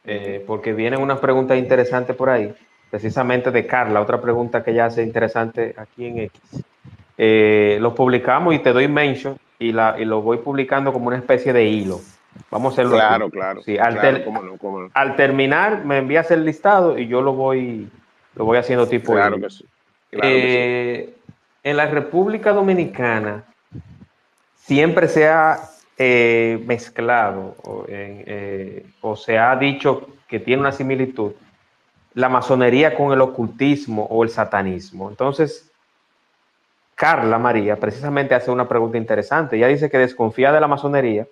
Speaker 3: Ujú.
Speaker 2: porque vienen unas preguntas interesantes por ahí, precisamente de Carla, otra pregunta que ella hace interesante aquí en X. Los publicamos y te doy mention y lo voy publicando como una especie de hilo. Vamos a hacerlo así.
Speaker 3: Claro, claro,
Speaker 2: Sí,
Speaker 3: claro, cómo no, cómo no.
Speaker 2: al terminar me envías el listado y yo lo voy haciendo tipo
Speaker 3: Claro
Speaker 2: hilo.
Speaker 3: que sí, claro que sí.
Speaker 2: Eh, en la República Dominicana siempre se ha mezclado o se ha dicho que tiene una similitud la masonería con el ocultismo o el satanismo. Entonces, Carla María precisamente hace una pregunta interesante. Ella dice que desconfía de la masonería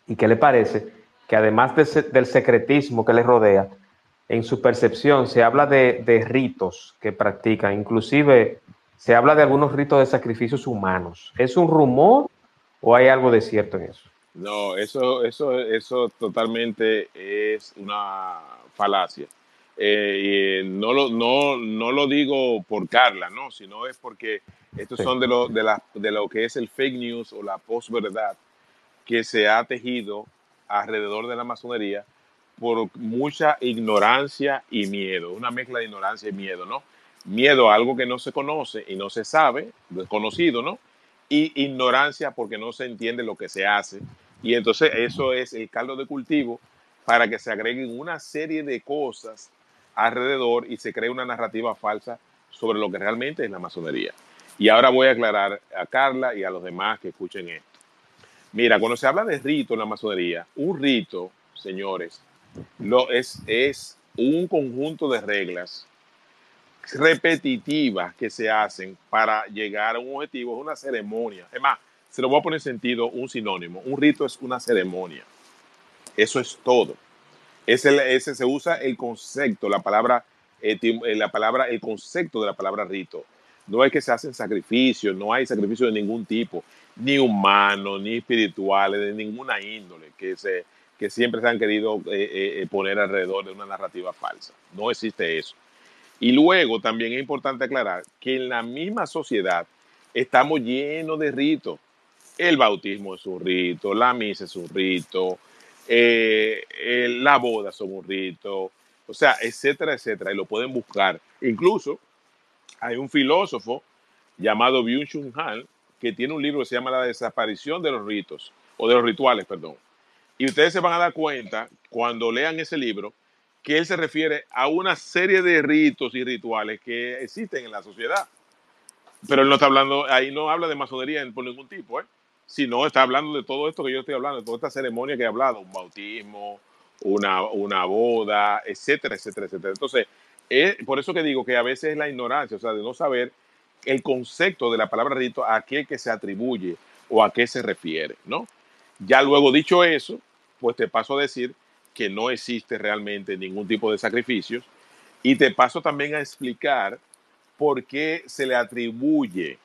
Speaker 2: y que le parece que además del secretismo que le rodea, en su percepción se habla de ritos que practican, inclusive se habla de algunos ritos de sacrificios humanos. ¿Es un rumor o hay algo de cierto en eso?
Speaker 3: No, eso totalmente es una falacia. Y no lo digo por Carla, no, sino es porque estos
Speaker 2: Sí,
Speaker 3: son de lo que es el fake news o la posverdad que se ha tejido alrededor de la masonería por mucha ignorancia y miedo, una mezcla de ignorancia y miedo, ¿no? Miedo a algo que no se conoce y no se sabe, desconocido, ¿no? Y ignorancia porque no se entiende lo que se hace. Y entonces eso es el caldo de cultivo para que se agreguen una serie de cosas alrededor y se cree una narrativa falsa sobre lo que realmente es la masonería. Y ahora voy a aclarar a Carla y a los demás que escuchen esto. Mira, cuando se habla de rito en la masonería, un rito, señores, es un conjunto de reglas repetitivas que se hacen para llegar a un objetivo, es una ceremonia. Es más, se lo voy a poner en sentido, un sinónimo. Un rito es una ceremonia. Eso es todo. Se usa el concepto, el concepto de la palabra rito. No es que se hacen sacrificios, no hay sacrificios de ningún tipo, ni humanos, ni espirituales, de ninguna índole, que siempre se han querido poner alrededor de una narrativa falsa. No existe eso. Y luego también es importante aclarar que en la misma sociedad estamos llenos de ritos. El bautismo es un rito, la misa es un rito, la boda son un rito, o sea, etcétera, etcétera, y lo pueden buscar. Incluso hay un filósofo llamado Byung-Chul Han que tiene un libro que se llama La desaparición de los ritos, o de los rituales, perdón. Y ustedes se van a dar cuenta, cuando lean ese libro, que él se refiere a una serie de ritos y rituales que existen en la sociedad. Pero él no está hablando, ahí no habla de masonería por ningún tipo, ¿eh? Sino está hablando de todo esto que yo estoy hablando, de toda esta ceremonia que he hablado, un bautismo, una boda, etcétera, etcétera, etcétera. Entonces, por eso que digo que a veces es la ignorancia, o sea, de no saber el concepto de la palabra rito, a qué que se atribuye o a qué se refiere, ¿no? Ya luego dicho eso, pues te paso a decir que no existe realmente ningún tipo de sacrificios y te paso también a explicar por qué se le atribuye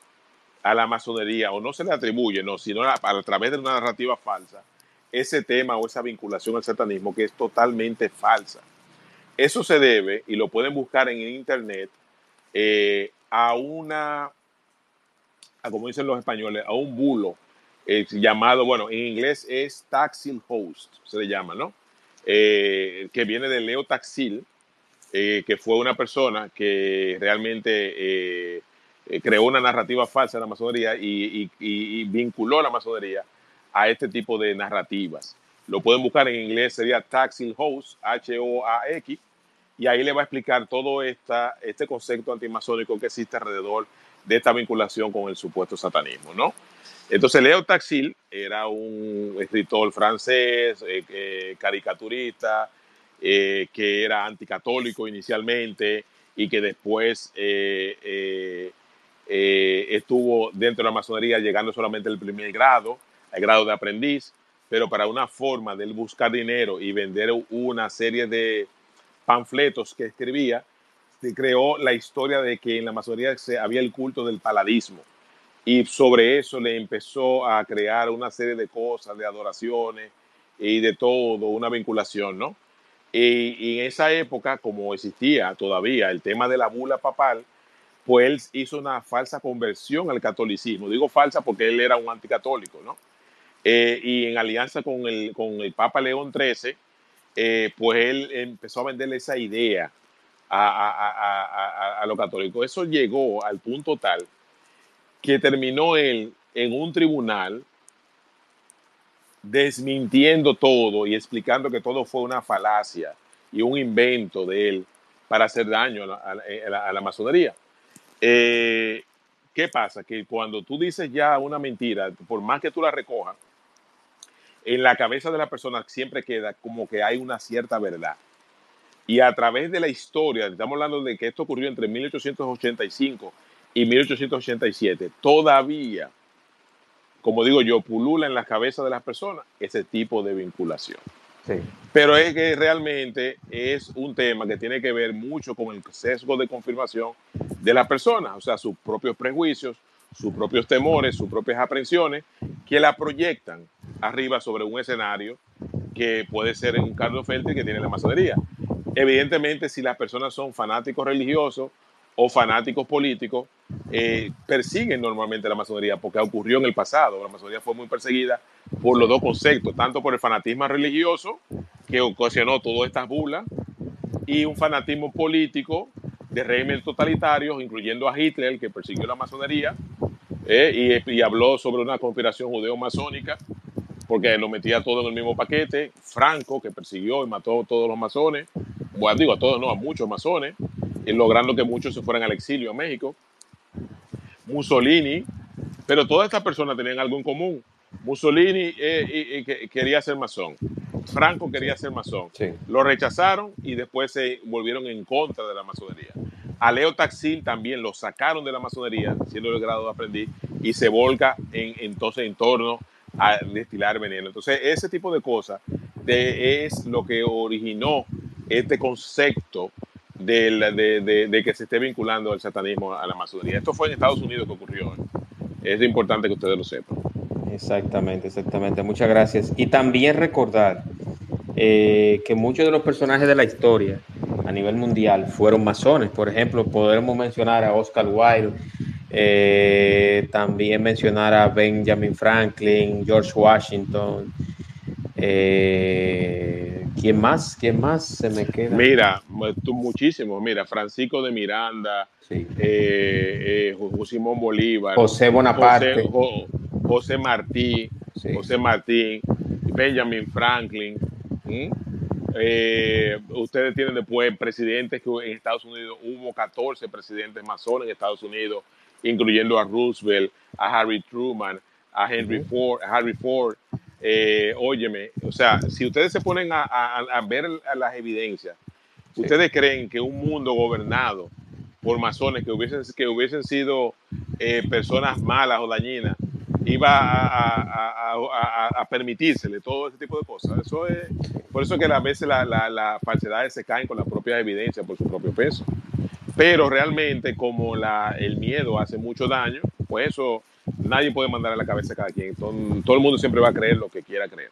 Speaker 3: a la masonería, o no se le atribuye, no, sino a través de una narrativa falsa, ese tema o esa vinculación al satanismo que es totalmente falsa. Eso se debe, y lo pueden buscar en internet, a como dicen los españoles, a un bulo llamado, bueno, en inglés es Taxil Host, se le llama, ¿no? Que viene de Leo Taxil, que fue una persona que realmente creó una narrativa falsa de la masonería y vinculó la masonería a este tipo de narrativas. Lo pueden buscar en inglés, sería Taxil Host, Hoax, y ahí le va a explicar todo este concepto antimasónico que existe alrededor de esta vinculación con el supuesto satanismo, ¿no? Entonces, Leo Taxil era un escritor francés, caricaturista, que era anticatólico inicialmente y que después estuvo dentro de la masonería llegando solamente al primer grado, al grado de aprendiz, pero para una forma de él buscar dinero y vender una serie de panfletos que escribía, se creó la historia de que en la masonería había el culto del paladismo. Y sobre eso le empezó a crear una serie de cosas, de adoraciones y de todo, una vinculación, ¿no? Y en esa época, como existía todavía el tema de la bula papal, pues él hizo una falsa conversión al catolicismo. Digo falsa porque él era un anticatólico, ¿no? Y en alianza con el Papa León XIII, pues él empezó a venderle esa idea a los católicos. Eso llegó al punto tal que terminó él en un tribunal desmintiendo todo y explicando que todo fue una falacia y un invento de él para hacer daño a la masonería. ¿Qué pasa? Que cuando tú dices ya una mentira, por más que tú la recojas, en la cabeza de la persona siempre queda como que hay una cierta verdad. Y a través de la historia, estamos hablando de que esto ocurrió entre 1885 y 1887, todavía, como digo yo, pulula en la cabeza de las personas ese tipo de vinculación.
Speaker 2: Sí.
Speaker 3: Pero es que realmente es un tema que tiene que ver mucho con el sesgo de confirmación de las personas, o sea, sus propios prejuicios, sus propios temores, sus propias aprensiones, que la proyectan arriba sobre un escenario que puede ser en un Carlos Felter que tiene la masonería. Evidentemente, si las personas son fanáticos religiosos o fanáticos políticos, persiguen normalmente la masonería porque ocurrió en el pasado. La masonería fue muy perseguida por los dos conceptos, tanto por el fanatismo religioso que ocasionó todas estas burlas y un fanatismo político de regímenes totalitarios, incluyendo a Hitler, que persiguió la masonería y habló sobre una conspiración judeo-masónica porque lo metía todo en el mismo paquete. Franco, que persiguió y mató a todos los masones, bueno, digo a todos, no, a muchos masones, y logrando que muchos se fueran al exilio a México. Mussolini, pero todas estas personas tenían algo en común. Mussolini quería ser masón. Franco quería ser masón.
Speaker 2: Sí.
Speaker 3: Lo rechazaron y después se volvieron en contra de la masonería. A Leo Taxil también lo sacaron de la masonería, siendo el grado de aprendiz, y se volca entonces en torno a destilar veneno. Entonces, ese tipo de cosas es lo que originó este concepto de que se esté vinculando el satanismo a la masonería. Esto fue en Estados Unidos que ocurrió. Es importante que ustedes lo sepan.
Speaker 2: Exactamente, exactamente. Muchas gracias. Y también recordar que muchos de los personajes de la historia a nivel mundial fueron masones. Por ejemplo, podemos mencionar a Oscar Wilde, también mencionar a Benjamin Franklin, George Washington. ¿Quién más? ¿Quién más se me queda?
Speaker 3: Mira, muchísimos. Mira, Francisco de Miranda,
Speaker 2: sí.
Speaker 3: Simón Bolívar,
Speaker 2: José Bonaparte,
Speaker 3: José Martí,
Speaker 2: sí.
Speaker 3: José Martín, Benjamin Franklin. Ustedes tienen después presidentes que en Estados Unidos hubo 14 presidentes masones en Estados Unidos, incluyendo a Roosevelt, a Harry Truman, a Henry Ford, a Harry Ford. Óyeme, o sea, si ustedes se ponen a ver las evidencias, sí. ¿Ustedes creen que un mundo gobernado por masones que hubiesen sido personas malas o dañinas iba a permitírsele todo ese tipo de cosas? Eso es, por eso que a veces las falsedades se caen con las propias evidencias por su propio peso. Pero realmente, como el miedo hace mucho daño, pues eso nadie puede mandar a la cabeza a cada quien. Todo el mundo siempre va a creer lo que quiera creer.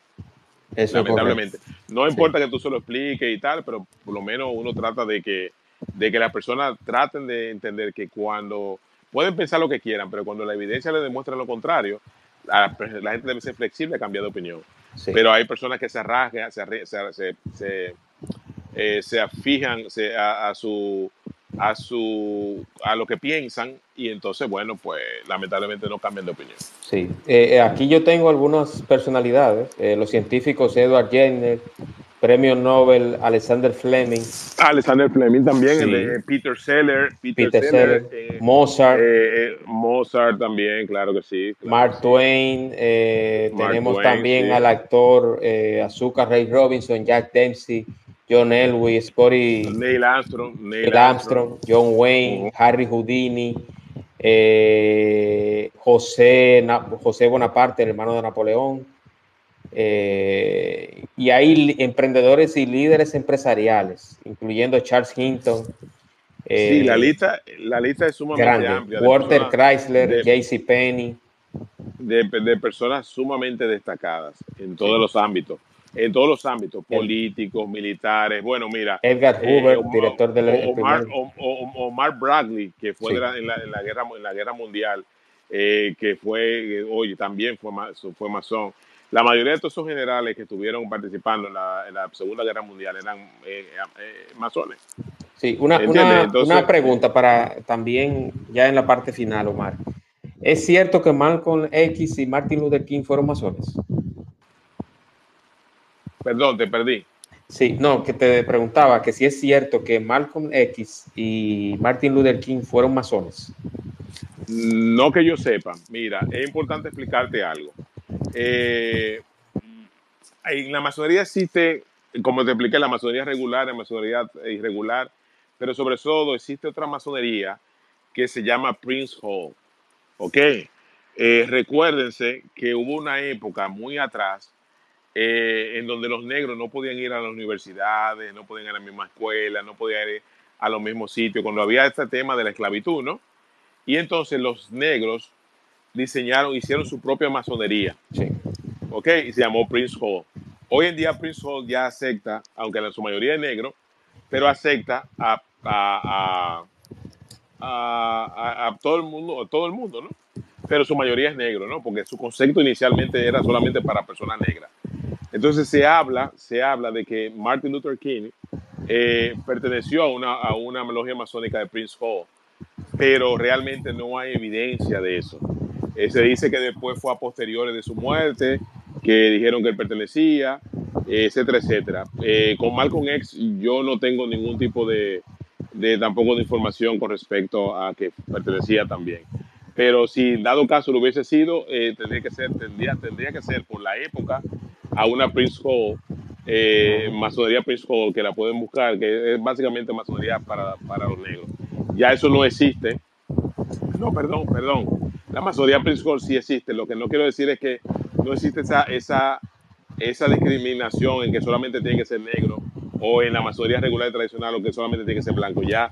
Speaker 3: Eso lamentablemente. No importa que tú se lo expliques y tal, pero por lo menos uno trata de que las personas traten de entender que cuando pueden pensar lo que quieran, pero cuando la evidencia les demuestra lo contrario, la gente debe ser flexible a cambiar de opinión.
Speaker 2: Sí.
Speaker 3: Pero hay personas que se rasgan, se afijan a lo que piensan y entonces, bueno, pues lamentablemente no cambian de opinión.
Speaker 2: Sí. Aquí yo tengo algunas personalidades, los científicos Edward Jenner, Premio Nobel Alexander Fleming.
Speaker 3: Alexander Fleming también,
Speaker 2: Sí.
Speaker 3: Peter Sellers,
Speaker 2: Mozart.
Speaker 3: Mozart también, claro que sí. Claro
Speaker 2: Mark
Speaker 3: que
Speaker 2: Twain, tenemos
Speaker 3: Twain,
Speaker 2: también
Speaker 3: sí.
Speaker 2: al actor Azúcar Ray Robinson, Jack Dempsey, John Elway, Scotty
Speaker 3: Neil Armstrong,
Speaker 2: John Wayne, Harry Houdini, José Bonaparte, el hermano de Napoleón. Y hay emprendedores y líderes empresariales, incluyendo Charles Hinton.
Speaker 3: Sí, la lista es sumamente
Speaker 2: grande.
Speaker 3: amplia.
Speaker 2: Walter Chrysler, J.C. Penney.
Speaker 3: De personas sumamente destacadas en todos los ámbitos. En todos los ámbitos, políticos, militares. Bueno, mira.
Speaker 2: Edgar Hoover, director del
Speaker 3: Omar Bradley, que fue en la guerra mundial, que fue, oye, también fue masón. La mayoría de todos esos generales que estuvieron participando en la Segunda Guerra Mundial eran masones.
Speaker 2: Sí, una pregunta para también ya en la parte final, Omar. ¿Es cierto que Malcolm X y Martin Luther King fueron masones?
Speaker 3: Perdón, te perdí.
Speaker 2: Sí, no, que te preguntaba que si es cierto que Malcolm X y Martin Luther King fueron masones.
Speaker 3: No que yo sepa. Mira, es importante explicarte algo. En la masonería existe, como te expliqué, la masonería regular, la masonería irregular, pero sobre todo existe otra masonería que se llama Prince Hall. ¿Ok? Recuérdense que hubo una época muy atrás en donde los negros no podían ir a las universidades, no podían ir a la misma escuela, no podían ir a los mismos sitios, cuando había este tema de la esclavitud, ¿no? Y entonces los negros hicieron su propia masonería.
Speaker 2: Sí.
Speaker 3: ¿Ok? Y se llamó Prince Hall. Hoy en día Prince Hall ya acepta, aunque en su mayoría es negro, pero acepta a todo el mundo, ¿no? Pero su mayoría es negro, ¿no? Porque su concepto inicialmente era solamente para personas negras. Entonces se habla de que Martin Luther King perteneció a una logia masónica de Prince Hall, pero realmente no hay evidencia de eso. Se dice que después fue a posteriores de su muerte, que dijeron que él pertenecía, etcétera, etcétera. Con Malcolm X yo no tengo ningún tipo tampoco de información con respecto a que pertenecía también. Pero si dado caso lo hubiese sido, tendría que ser por la época a una Prince Hall, masonería Prince Hall, que la pueden buscar, que es básicamente masonería para los negros. Ya eso no existe. No, perdón. La masonería Prince Hall sí existe. Lo que no quiero decir es que no existe esa discriminación en que solamente tiene que ser negro, o en la masonería regular y tradicional, o que solamente tiene que ser blanco. Ya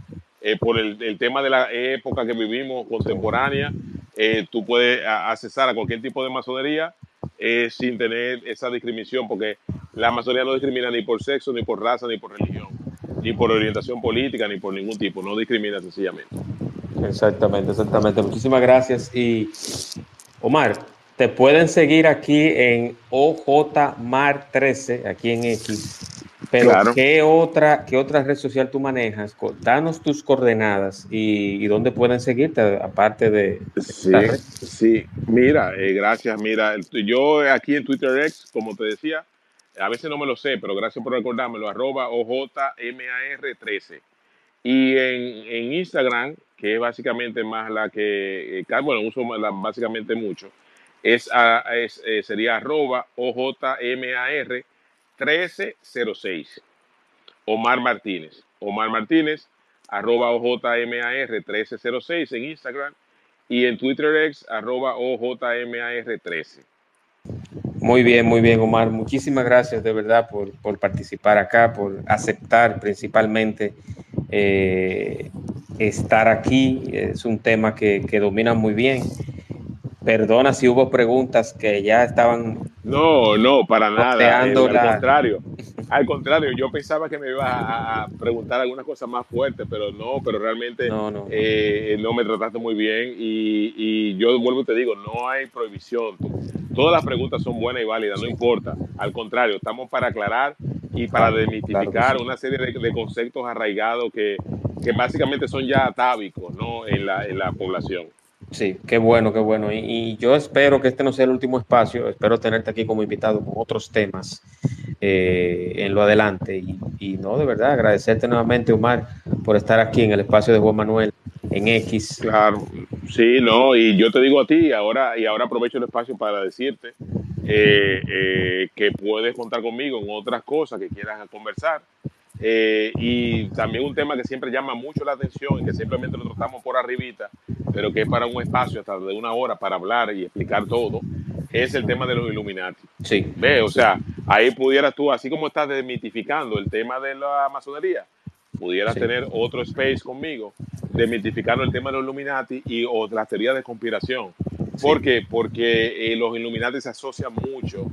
Speaker 3: por el tema de la época que vivimos contemporánea, tú puedes accesar a cualquier tipo de masonería sin tener esa discriminación, porque la masonería no discrimina ni por sexo, ni por raza, ni por religión, ni por orientación política, ni por ningún tipo. No discrimina sencillamente.
Speaker 2: Exactamente. Muchísimas gracias. Y Omar, te pueden seguir aquí en OJMar13, aquí en X. Pero claro. ¿qué otra red social tú manejas? Danos tus coordenadas y dónde pueden seguirte, aparte de esta red.
Speaker 3: Sí, mira, gracias. Mira, yo aquí en Twitter X, como te decía, a veces no me lo sé, pero gracias por recordármelo, @OJMAR13. Y en Instagram, que es básicamente más la que, bueno, uso básicamente mucho, sería @OJMAR1306. Omar Martínez, @OJMAR1306 en Instagram, y en Twitter X, @OJMAR13.
Speaker 2: Muy bien, Omar. Muchísimas gracias de verdad por participar acá, por aceptar principalmente estar aquí. Es un tema que domina muy bien. Perdona si hubo preguntas que ya estaban...
Speaker 3: No, para nada. Al contrario. Al contrario, yo pensaba que me iba a preguntar algunas cosas más fuertes, pero no, pero realmente
Speaker 2: No, no.
Speaker 3: no me trataste muy bien y yo vuelvo y te digo, no hay prohibición. Todas las preguntas son buenas y válidas, no
Speaker 2: Sí,
Speaker 3: importa. Al contrario, estamos para aclarar y para
Speaker 2: claro, claro que
Speaker 3: desmitificar
Speaker 2: sí.
Speaker 3: una serie de conceptos arraigados que básicamente son ya atávicos, ¿no? En la población.
Speaker 2: Sí, qué bueno, qué bueno. Y yo espero que este no sea el último espacio. Espero tenerte aquí como invitado con otros temas en lo adelante. Y no, de verdad, agradecerte nuevamente, Omar, por estar aquí en el espacio de Juan Manuel en X.
Speaker 3: Claro, sí, no, y yo te digo a ti, y ahora aprovecho el espacio para decirte que puedes contar conmigo en otras cosas que quieras conversar. Y también un tema que siempre llama mucho la atención y que simplemente lo tratamos por arribita, pero que es para un espacio hasta de una hora para hablar y explicar todo, es el tema de los Illuminati.
Speaker 2: Sí,
Speaker 3: Ve, o
Speaker 2: sí,
Speaker 3: sea, ahí pudieras tú, así como estás desmitificando el tema de la masonería, pudieras
Speaker 2: sí,
Speaker 3: tener otro space conmigo desmitificando el tema de los Illuminati y o las teorías de conspiración. ¿Por
Speaker 2: sí.
Speaker 3: qué? Porque los Illuminati se asocian mucho,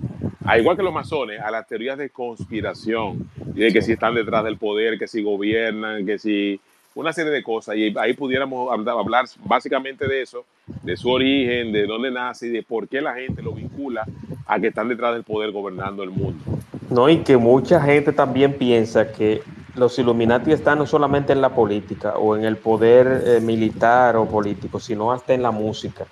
Speaker 3: a igual que los masones, a las teorías de conspiración, y de que
Speaker 2: Sí.
Speaker 3: si están detrás del poder, que si gobiernan, que si una serie de cosas. Y ahí pudiéramos hablar básicamente de eso, de su origen, de dónde nace y de por qué la gente lo vincula a que están detrás del poder gobernando el mundo.
Speaker 2: No, y que mucha gente también piensa que los Illuminati están no solamente en la política o en el poder militar o político, sino hasta en la música.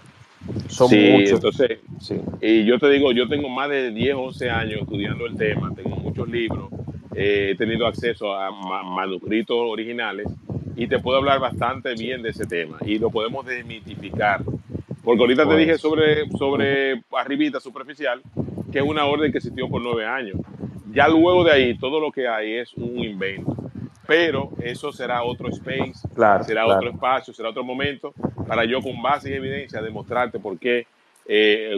Speaker 2: Son
Speaker 3: Sí,
Speaker 2: muchos.
Speaker 3: entonces,
Speaker 2: Sí,
Speaker 3: y yo te digo, yo tengo más de 10 11 años estudiando el tema, tengo muchos libros, he tenido acceso a manuscritos originales y te puedo hablar bastante bien de ese tema y lo podemos desmitificar. Porque ahorita te dije
Speaker 2: pues. Ujú.
Speaker 3: sobre arribita, superficial, que es una orden que existió por 9 años. Ya luego de ahí, todo lo que hay es un invento. Pero eso será otro space,
Speaker 2: Claro,
Speaker 3: será otro
Speaker 2: claro.
Speaker 3: espacio, será otro momento para yo con base y evidencia demostrarte por qué,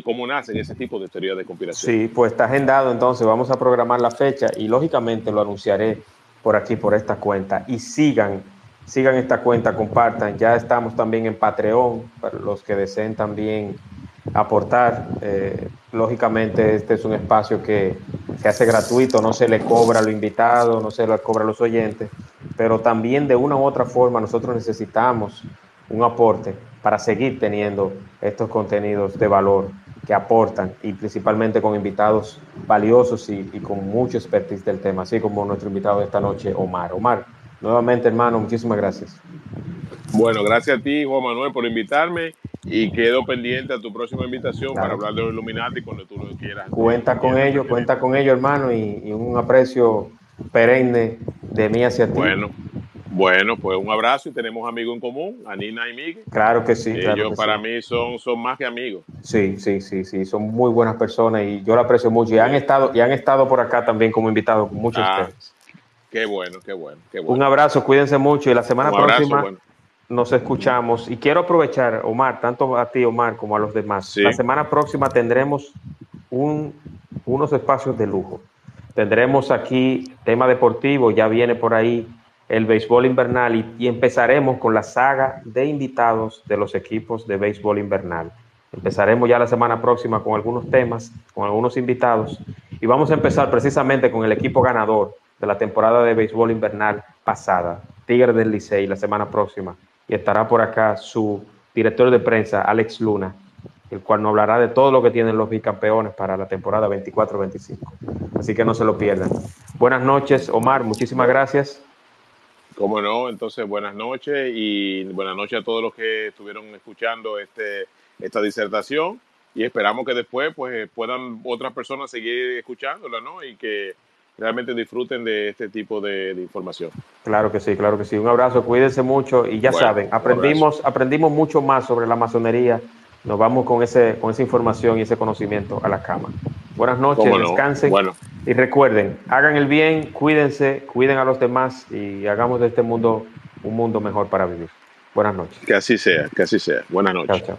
Speaker 3: cómo nacen ese tipo de teorías de conspiración.
Speaker 2: Sí, pues está agendado, entonces vamos a programar la fecha y lógicamente lo anunciaré por aquí, por esta cuenta. Y sigan esta cuenta, compartan. Ya estamos también en Patreon para los que deseen también aportar. Lógicamente este es un espacio que se hace gratuito, no se le cobra a los invitados, no se le cobra a los oyentes, pero también de una u otra forma nosotros necesitamos un aporte para seguir teniendo estos contenidos de valor que aportan y principalmente con invitados valiosos y con mucho expertise del tema, así como nuestro invitado de esta noche, Omar. Omar, nuevamente, hermano, muchísimas gracias.
Speaker 3: Bueno, gracias a ti, Juan Manuel, por invitarme y quedo pendiente a tu próxima invitación para
Speaker 2: Claro.
Speaker 3: hablar de los Illuminati cuando tú lo quieras,
Speaker 2: Cuenta con ello, hermano, y un aprecio perenne de mí hacia ti.
Speaker 3: Bueno, bueno, pues un abrazo y tenemos amigos en común, a Nina y Miguel.
Speaker 2: Claro que sí, claro
Speaker 3: Ellos
Speaker 2: que sí.
Speaker 3: para mí son más que amigos.
Speaker 2: Sí, sí, sí, sí, son muy buenas personas y yo lo aprecio mucho.
Speaker 3: Sí.
Speaker 2: Y han estado por acá también como invitados con muchos
Speaker 3: Ah,
Speaker 2: temas.
Speaker 3: qué bueno, qué bueno, qué
Speaker 2: Un
Speaker 3: bueno.
Speaker 2: abrazo, cuídense mucho y la semana
Speaker 3: Un abrazo,
Speaker 2: próxima
Speaker 3: bueno.
Speaker 2: nos escuchamos. Y quiero aprovechar, Omar, tanto a ti, Omar, como a los demás. La
Speaker 3: Sí,
Speaker 2: semana próxima tendremos unos espacios de lujo. Tendremos aquí tema deportivo, ya viene por ahí el béisbol invernal y empezaremos con la saga de invitados de los equipos de béisbol invernal. Empezaremos ya la semana próxima con algunos temas, con algunos invitados y vamos a empezar precisamente con el equipo ganador de la temporada de béisbol invernal pasada, Tigres del Licey, la semana próxima. Y estará por acá su director de prensa, Alex Luna, el cual nos hablará de todo lo que tienen los bicampeones para la temporada 24-25. Así que no se lo pierdan. Buenas noches, Omar, muchísimas
Speaker 3: bueno,
Speaker 2: gracias.
Speaker 3: cómo no. Entonces, buenas noches y buenas noches a todos los que estuvieron escuchando esta disertación y esperamos que después pues puedan otras personas seguir escuchándola, ¿no? Y que realmente disfruten de este tipo de información.
Speaker 2: Claro que sí, claro que sí. Un abrazo, cuídense mucho y ya
Speaker 3: Bueno,
Speaker 2: saben,
Speaker 3: un abrazo.
Speaker 2: aprendimos mucho más sobre la masonería. Nos vamos con esa información y ese conocimiento a la cama. Buenas noches,
Speaker 3: Cómo no.
Speaker 2: descansen
Speaker 3: Bueno,
Speaker 2: y recuerden, hagan el bien, cuídense, cuiden a los demás y hagamos de este mundo un mundo mejor para vivir. Buenas noches.
Speaker 3: que así sea, que así sea. Buenas
Speaker 2: Chao,
Speaker 3: noches.
Speaker 2: chao.